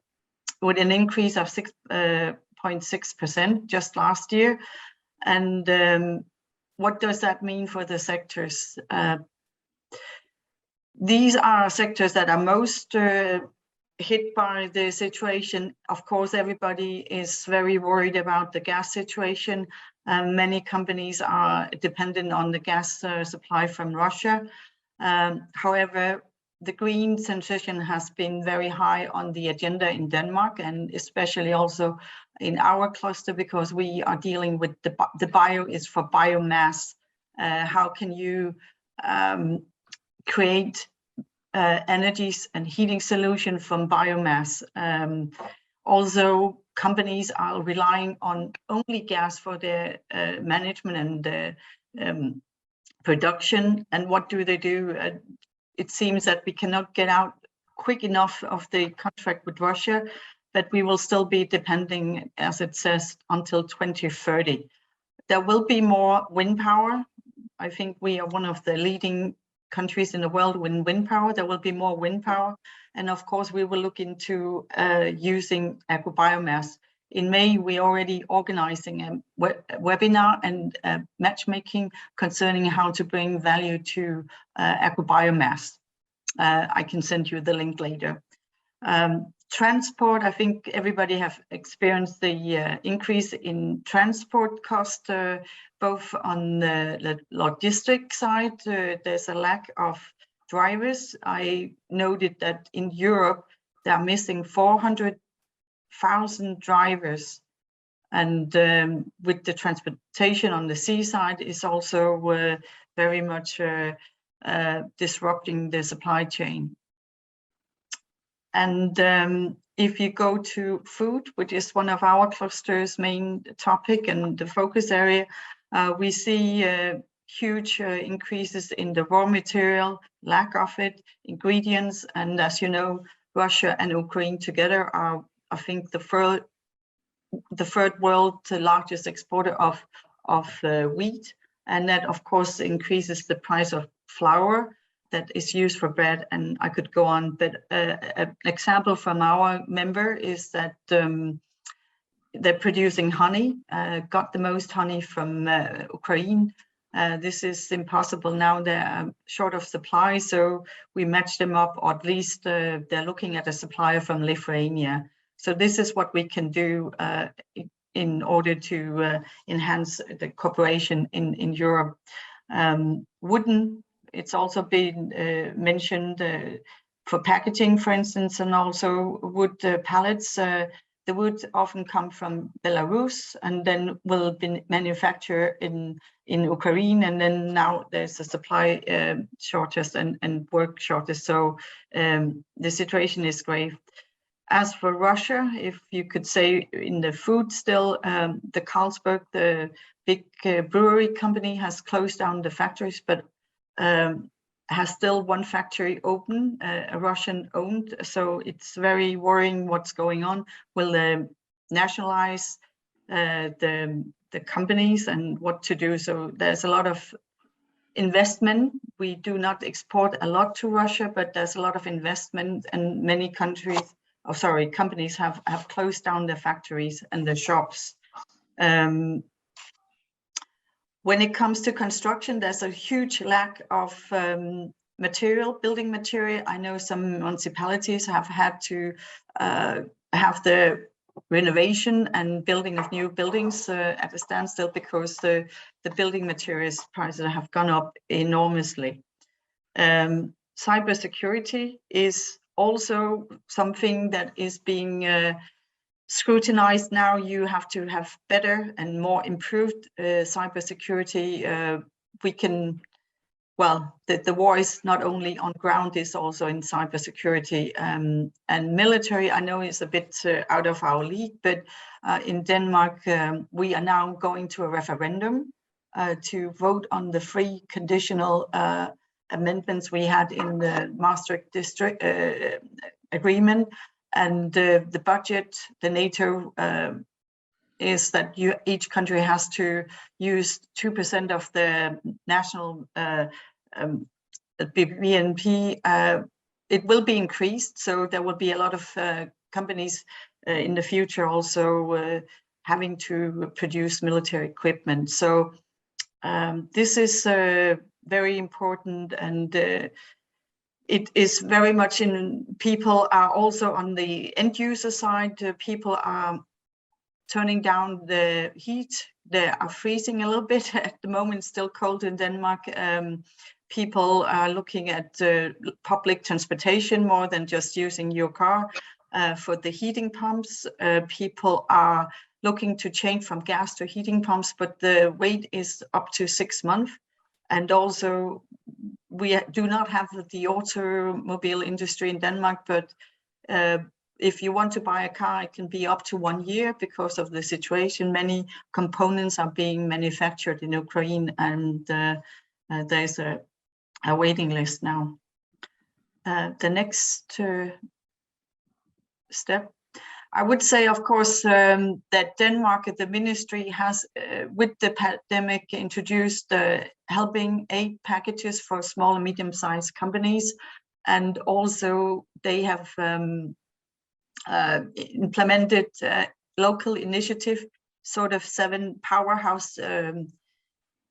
Speaker 5: with an increase of 6.6% just last year. And what does that mean for the sectors? these are sectors that are most hit by the situation. Of course, everybody is very worried about the gas situation. Many companies are dependent on the gas supply from Russia. However, the green transition has been very high on the agenda in Denmark, and especially also in our cluster, because we are dealing with the bio is for biomass. How can you create energies and heating solution from biomass? Also, companies are relying on only gas for their management and production. And what do? It seems that we cannot get out quick enough of the contract with Russia, but we will still be depending, as it says, until 2030. There will be more wind power. I think we are one of the leading countries in the world with wind power. There will be more wind power. And of course, we will look into using agro-biomass. In May, we're already organizing a webinar and matchmaking concerning how to bring value to agro-biomass. I can send you the link later. Transport, I think everybody have experienced the increase in transport cost, both on the logistic side. There's a lack of drivers. I noted that in Europe, they are missing 400,000 drivers. And with the transportation on the seaside is also very much disrupting the supply chain. And if you go to food, which is one of our cluster's main topic and the focus area, we see huge increases in the raw material, lack of it, ingredients. And as you know, Russia and Ukraine together are, I think, the third world largest exporter of wheat. And that, of course, increases the price of flour that is used for bread, and I could go on. But an example from our member is that they're producing honey, got the most honey from Ukraine. This is impossible now. They're short of supply, so we match them up, or at least they're looking at a supplier from Lithuania. So this is what we can do in order to enhance the cooperation in Europe. Wooden, it's also been mentioned for packaging, for instance, and also wood pallets. The wood often come from Belarus and then will be manufactured in Ukraine, and then now there's a supply shortage and work shortage. So the situation is grave. As for Russia, if you could say in the food still, the Carlsberg, the big brewery company, has closed down the factories, but has still one factory open, a Russian owned. So it's very worrying what's going on. Will they nationalize the companies and what to do? So there's a lot of investment. We do not export a lot to Russia, but there's a lot of investment, and many companies have closed down their factories and their shops. When it comes to construction, there's a huge lack of building material. I know some municipalities have had to have the renovation and building of new buildings at a standstill because the building materials prices have gone up enormously. Cybersecurity is also something that is being scrutinized now. You have to have better and more improved cybersecurity. The war is not only on ground, it's also in cybersecurity. And military, I know, is a bit out of our league, but in Denmark, we are now going to a referendum to vote on the 3 conditional amendments we had in the Maastricht district agreement. And the budget, the NATO, is that each country has to use 2% of the national BNP. It will be increased, so there will be a lot of companies in the future also having to produce military equipment. So this is very important, and it is very much in, people are also on the end user side, people are turning down the heat, they are freezing a little bit at the moment, still cold in Denmark. People are looking at public transportation more than just using your car for the heating pumps. People are looking to change from gas to heating pumps, but the wait is up to 6 months. And also, we do not have the automobile industry in Denmark, but if you want to buy a car, it can be up to 1 year because of the situation. Many components are being manufactured in Ukraine, and there's a waiting list now. The next step, I would say, of course, that Denmark, the ministry has, with the pandemic, introduced helping aid packages for small and medium-sized companies, and also they have implemented local initiative, sort of 7 powerhouse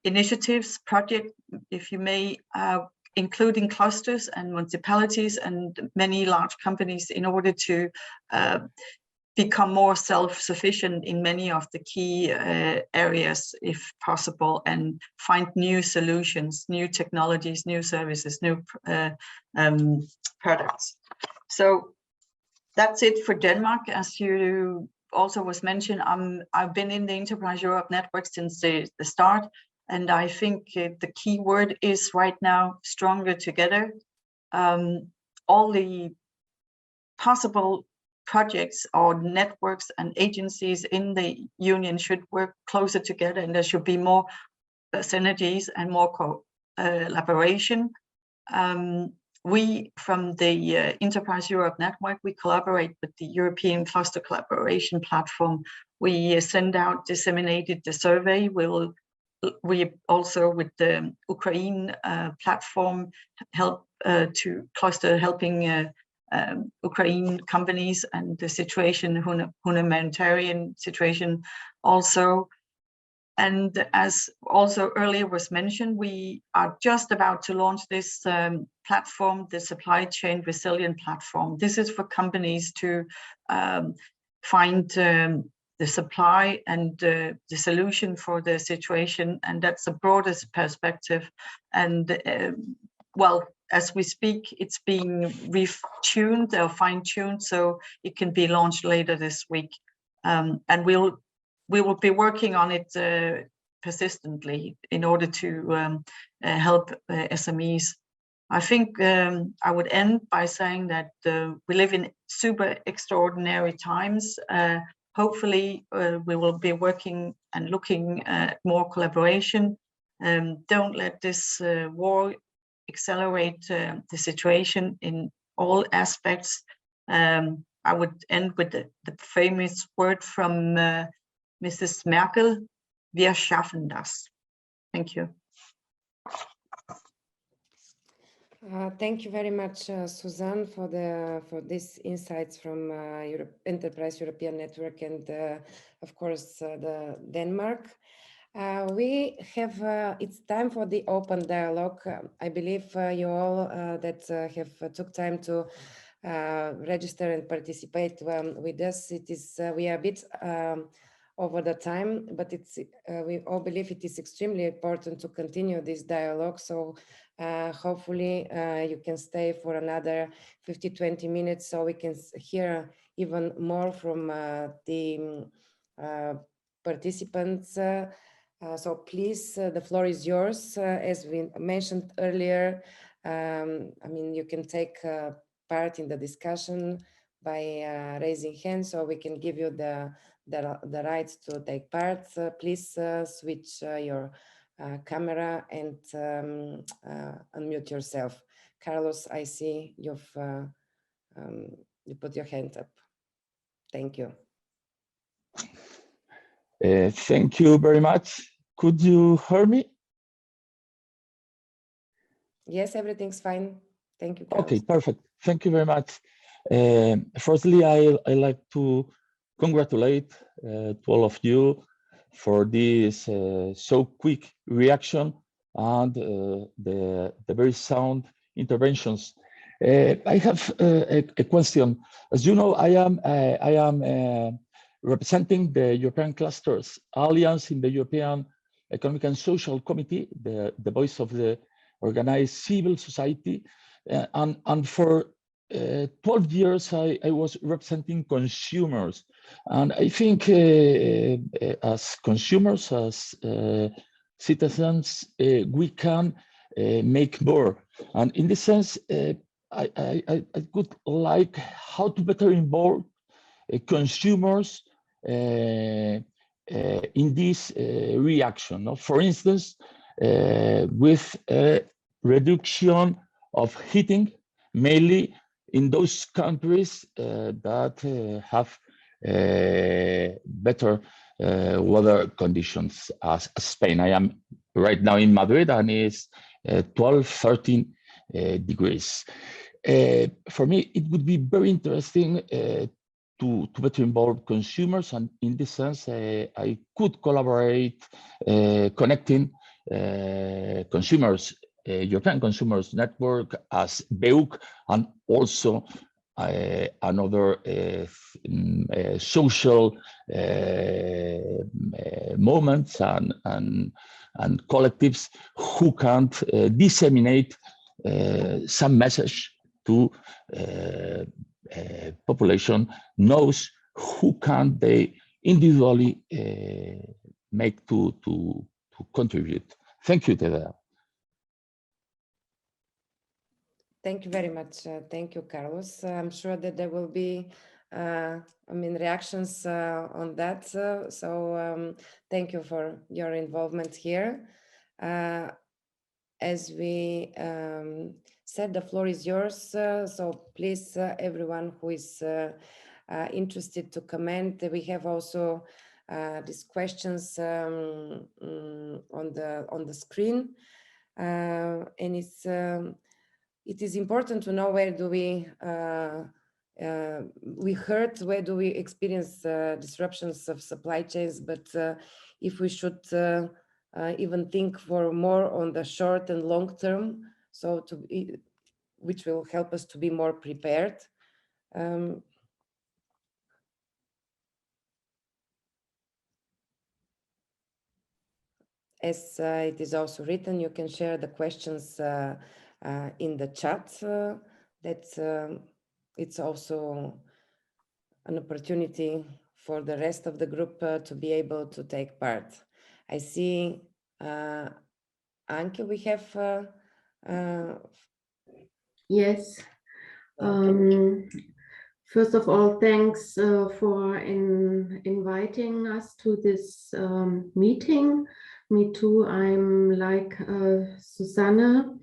Speaker 5: initiatives, project, if you may, including clusters and municipalities and many large companies, in order to become more self-sufficient in many of the key areas, if possible, and find new solutions, new technologies, new services, new products. So that's it for Denmark. As you also was mentioned, I've been in the Enterprise Europe network since the start, and I think the key word is right now stronger together. All the possible projects or networks and agencies in the union should work closer together, and there should be more synergies and more collaboration. We, from the Enterprise Europe Network, we collaborate with the European Cluster Collaboration Platform. We send out, disseminated the survey. We also, with the Ukraine platform, help to cluster helping Ukraine companies and the situation, humanitarian situation also. And as also earlier was mentioned, we are just about to launch this platform, the Supply Chain Resilient Platform. This is for companies to find the supply and the solution for the situation, and that's the broadest perspective. And well, as we speak, it's being retuned or fine-tuned, so it can be launched later this week. And we will be working on it persistently in order to help SMEs. I think I would end by saying that we live in super extraordinary times. Hopefully, we will be working and looking at more collaboration. Don't let this war accelerate the situation in all aspects. I would end with the famous word from Mrs. Merkel, "Wir schaffen das." Thank you.
Speaker 1: Thank you very much, Suzanne, for these insights from Enterprise European Network and, of course, the Denmark. We have, it's time for the open dialogue. I believe you all that have took time to register and participate with us. It is, we are a bit over the time, but it's, we all believe it is extremely important to continue this dialogue. So hopefully you can stay for another 50-20 minutes so we can hear even more from the participants. So please, the floor is yours. As we mentioned earlier, I mean, you can take part in the discussion by raising hands, so we can give you the right to take part. Please switch your camera and unmute yourself. Carlos, I see you've you put your hand up. Thank you.
Speaker 6: Thank you very much. Could you hear me?
Speaker 1: Yes, everything's fine. Thank you, Carlos.
Speaker 6: Okay, perfect. Thank you very much. Firstly, I like to congratulate to all of you for this so quick reaction and the very sound interventions. I have a question. As you know, I am representing the European Clusters Alliance in the European Economic and Social Committee, the voice of the organized civil society. And for 12 years, I was representing consumers. And I think as consumers, as citizens, we can make more. And in this sense, I would like how to better involve consumers in this reaction. No? For instance, with a reduction of heating, mainly in those countries that have better weather conditions as Spain. I am right now in Madrid and it's 12, 13 degrees. For me, it would be very interesting to better involve consumers, and in this sense, I could collaborate connecting consumers, European Consumers Network as BEUC, and also another social moments and collectives who can disseminate some message to population knows who can they individually make to contribute. Thank you, Teda.
Speaker 1: Thank you very much. Thank you, Carlos. I'm sure that there will be, reactions on that. So thank you for your involvement here. As we said, the floor is yours. So please, everyone who is interested to comment, we have also these questions on the screen, and it is important to know where do we heard where do we experience disruptions of supply chains, but if we should even think for more on the short and long term, so which will help us to be more prepared. As it is also written, you can share the questions in the chat. It's also an opportunity for the rest of the group to be able to take part. I see, Anke, we have...
Speaker 7: Yes. First of all, thanks for inviting us to this meeting. Me too, I'm like Susanne,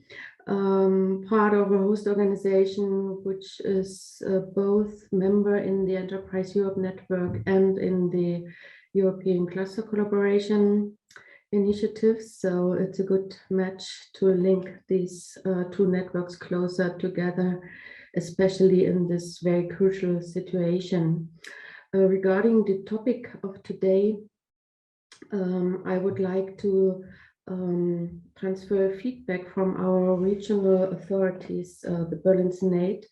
Speaker 7: part of a host organization which is both member in the Enterprise Europe Network and in the European Cluster Collaboration initiatives. So it's a good match to link these two networks closer together, especially in this very crucial situation. Regarding the topic of today, I would like to transfer feedback from our regional authorities, the Berlin Senate,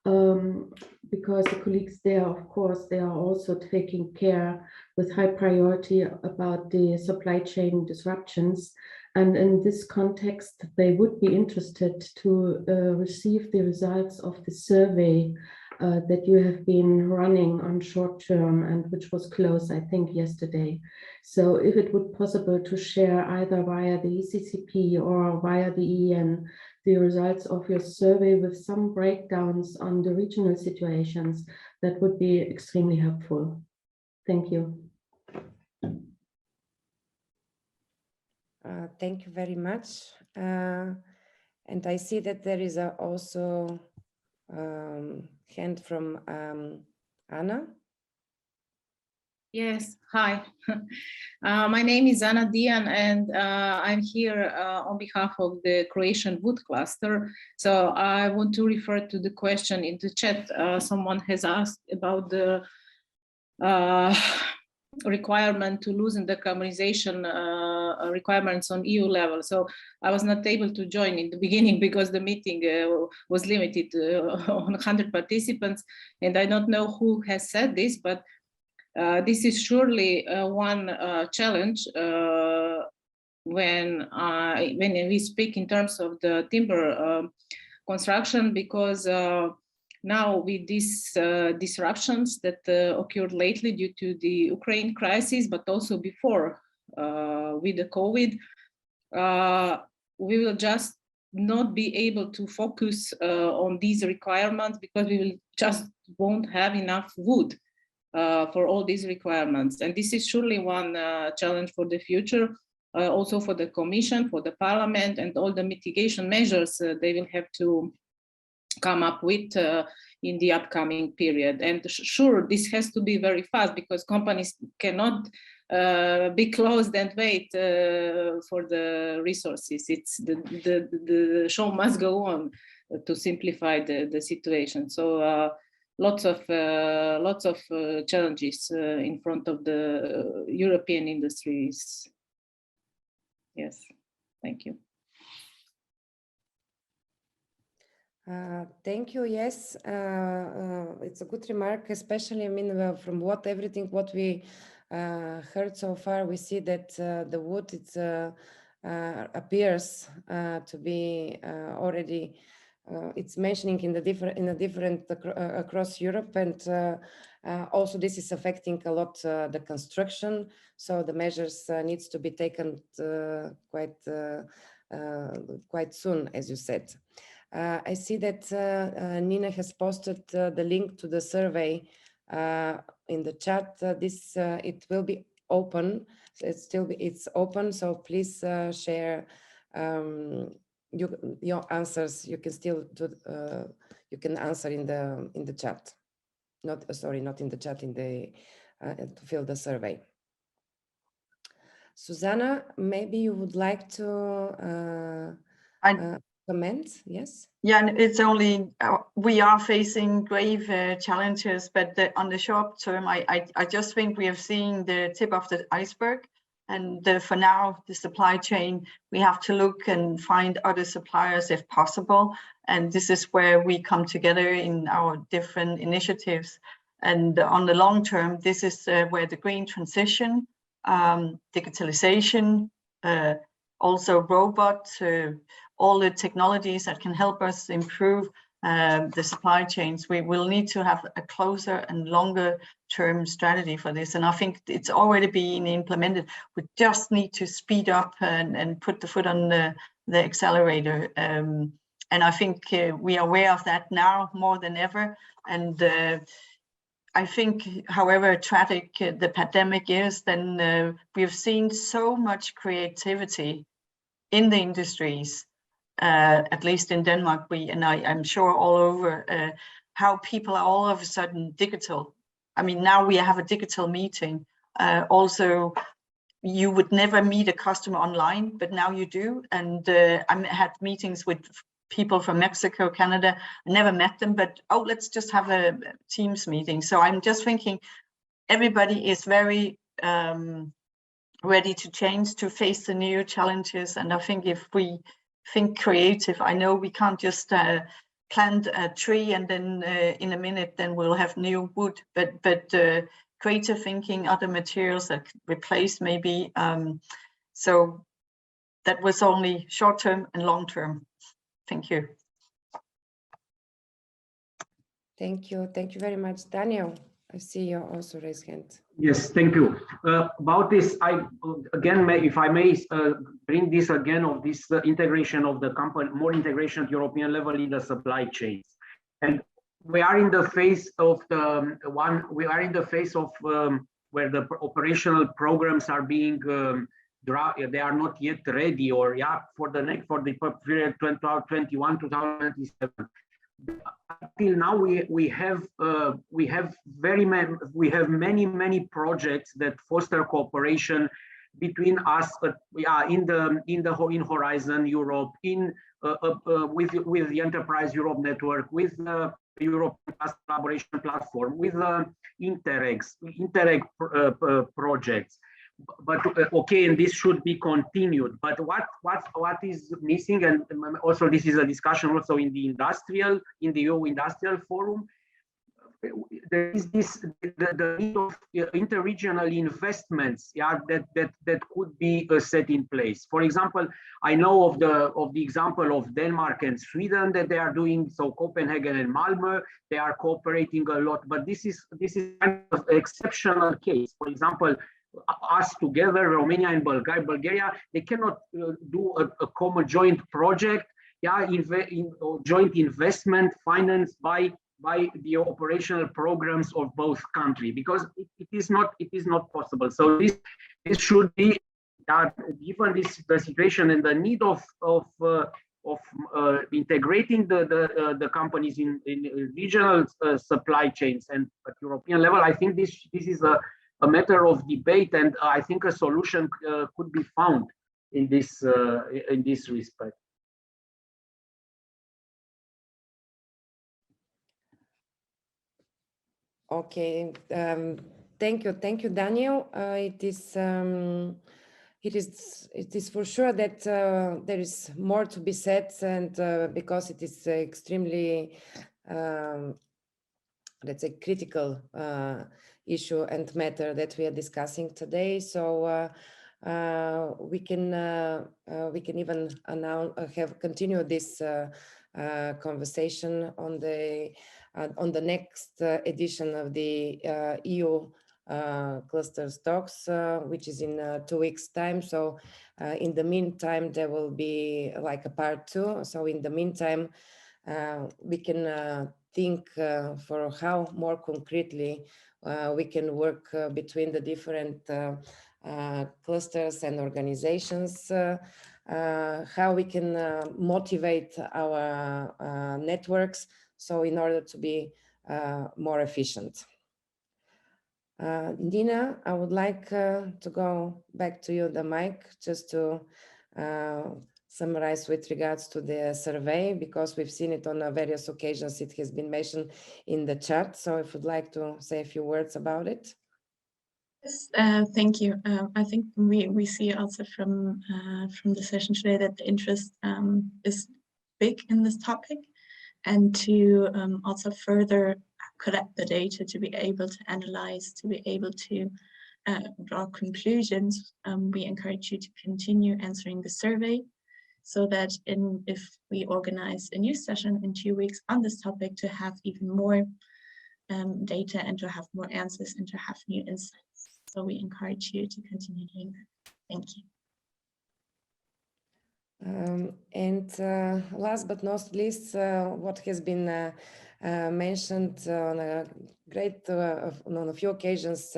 Speaker 7: because the colleagues there, of course, they are also taking care with high priority about the supply chain disruptions. And in this context, they would be interested to receive the results of the survey that you have been running on short term and which was closed, I think, yesterday. So if it would be possible to share either via the ECCP or via the EN, the results of your survey with some breakdowns on the regional situations, that would be extremely helpful. Thank you.
Speaker 1: Thank you very much. And I see that there is also hand from Anna.
Speaker 8: Yes, hi. My name is Anna Dian, and I'm here on behalf of the Croatian wood cluster. So I want to refer to the question in the chat. Someone has asked about the requirement to loosen the decarbonization requirements on EU level. So I was not able to join in the beginning because the meeting was limited on 100 participants. And I don't know who has said this, but this is surely one challenge when we speak in terms of the timber construction, because now with these disruptions that occurred lately due to the Ukraine crisis, but also before with the COVID, we will just not be able to focus on these requirements because we will just won't have enough wood for all these requirements. And this is surely one challenge for the future, also for the Commission, for the Parliament, and all the mitigation measures they will have to come up with in the upcoming period. And sure, this has to be very fast because companies cannot be closed and wait for the resources. It's the show must go on to simplify the situation. So lots of challenges in front of the European industries. Yes, thank you.
Speaker 1: Thank you. Yes, it's a good remark, especially, I mean, from everything what we heard so far, we see that the wood appears to be already it's mentioning in the different across Europe, and also this is affecting a lot the construction. So the measures needs to be taken quite soon, as you said. I see that Nina has posted the link to the survey in the chat. It will be open. So it's open. So please share your answers. You can still do. You can answer in the chat. Not in the chat. To fill the survey. Susanna, maybe you would like to comment? Yes.
Speaker 5: Yeah, it's only we are facing grave challenges, but on the short term, I just think we have seen the tip of the iceberg, and for now, the supply chain, we have to look and find other suppliers if possible, and this is where we come together in our different initiatives. And on the long term, this is where the green transition, digitalization, also robots, all the technologies that can help us improve the supply chains. We will need to have a closer and longer term strategy for this. And I think it's already being implemented. We just need to speed up and put the foot on the accelerator. And I think we are aware of that now more than ever. And I think, however tragic the pandemic is, then we've seen so much creativity in the industries. At least in Denmark, I'm sure all over, how people are all of a sudden digital. I mean, now we have a digital meeting. Also, you would never meet a customer online, but now you do. And I had meetings with people from Mexico, Canada. I never met them, but let's just have a Teams meeting. So I'm just thinking everybody is very ready to change, to face the new challenges. And I think if we think creative, I know we can't just plant a tree and then in a minute then we'll have new wood, but creative thinking, other materials that replace maybe. So that was only short term and long term. Thank you. Thank you
Speaker 1: very much. Daniel, I see you also raised hand.
Speaker 4: Yes, thank you. About this, again, if I may bring this again of this integration of the company, more integration at European level in the supply chains. And we are in the phase of where the operational programs are being they are not yet ready, or for the period 2021-2027. Until now, we have many projects that foster cooperation between us, in Horizon Europe, with the Enterprise Europe network, with European collaboration platform, with Interreg projects. But okay, and this should be continued. But what is missing, and also this is a discussion also in the EU Industrial Forum. There is the need of interregional investments, yeah, that could be set in place. For example, I know of the example of Denmark and Sweden that they are doing. So Copenhagen and Malmö, they are cooperating a lot. But this is kind of an exceptional case. For example, us together, Romania and Bulgaria, they cannot do a common joint project, yeah, joint investment financed by the operational programs of both countries, because it is not possible. So this should be, given the situation and the need of integrating the companies in regional supply chains and at European level. I think this is a matter of debate, and I think a solution could be found in this respect.
Speaker 1: Okay, thank you, Daniel. It is for sure that there is more to be said, and because it is extremely, let's say, critical issue and matter that we are discussing today. So we can even continue this conversation on the next edition of the EU clusters talks, which is in 2 weeks' time. So in the meantime, there will be like a part 2. So in the meantime, we can think for how more concretely we can work between the different clusters and organizations, how we can motivate our networks, so in order to be more efficient. Nina, I would like to go back to you, the mic, just to summarize with regards to the survey, because we've seen it on various occasions. It has been mentioned in the chat. So if you'd like to say a few words about it.
Speaker 2: Yes, thank you. I think we see also from the session today that the interest is big in this topic, and to also further collect the data, to be able to analyze, to be able to draw conclusions. We encourage you to continue answering the survey, so that if we organize a new session in 2 weeks on this topic, to have even more data and to have more answers and to have new insights. So we encourage you to continue doing that. Thank you.
Speaker 1: And last but not least, what has been mentioned on a few occasions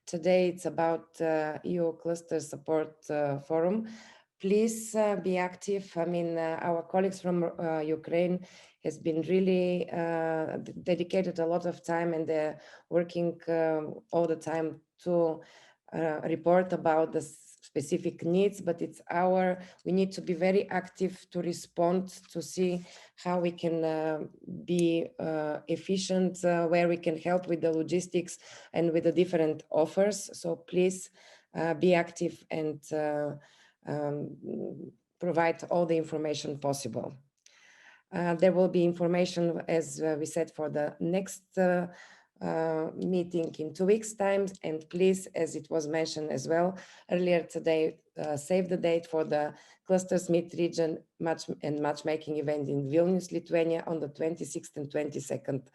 Speaker 1: today, it's about EU Cluster Support Forum. Please be active. I mean, our colleagues from Ukraine has been really dedicated a lot of time, and they're working all the time to report about the specific needs, but we need to be very active to respond, to see how we can be efficient, where we can help with the logistics and with the different offers. So please be active and provide all the information possible. There will be information, as we said, for the next meeting in 2 weeks' time. And please, as it was mentioned as well earlier today, save the date for the Clusters Meet Region matchmaking event in Vilnius, Lithuania on the 26th and 22nd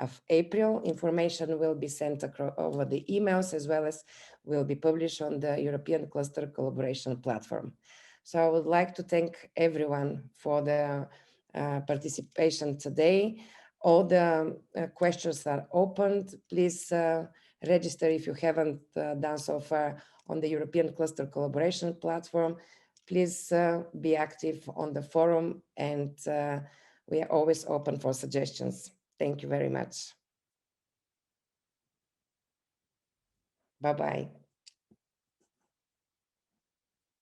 Speaker 1: of April. Information will be sent over the emails, as well as will be published on the European Cluster Collaboration Platform. So I would like to thank everyone for the participation today. All the questions are opened. Please register if you haven't done so far on the European Cluster Collaboration Platform. Please be active on the forum, and we are always open for suggestions. Thank you very much. Bye-bye.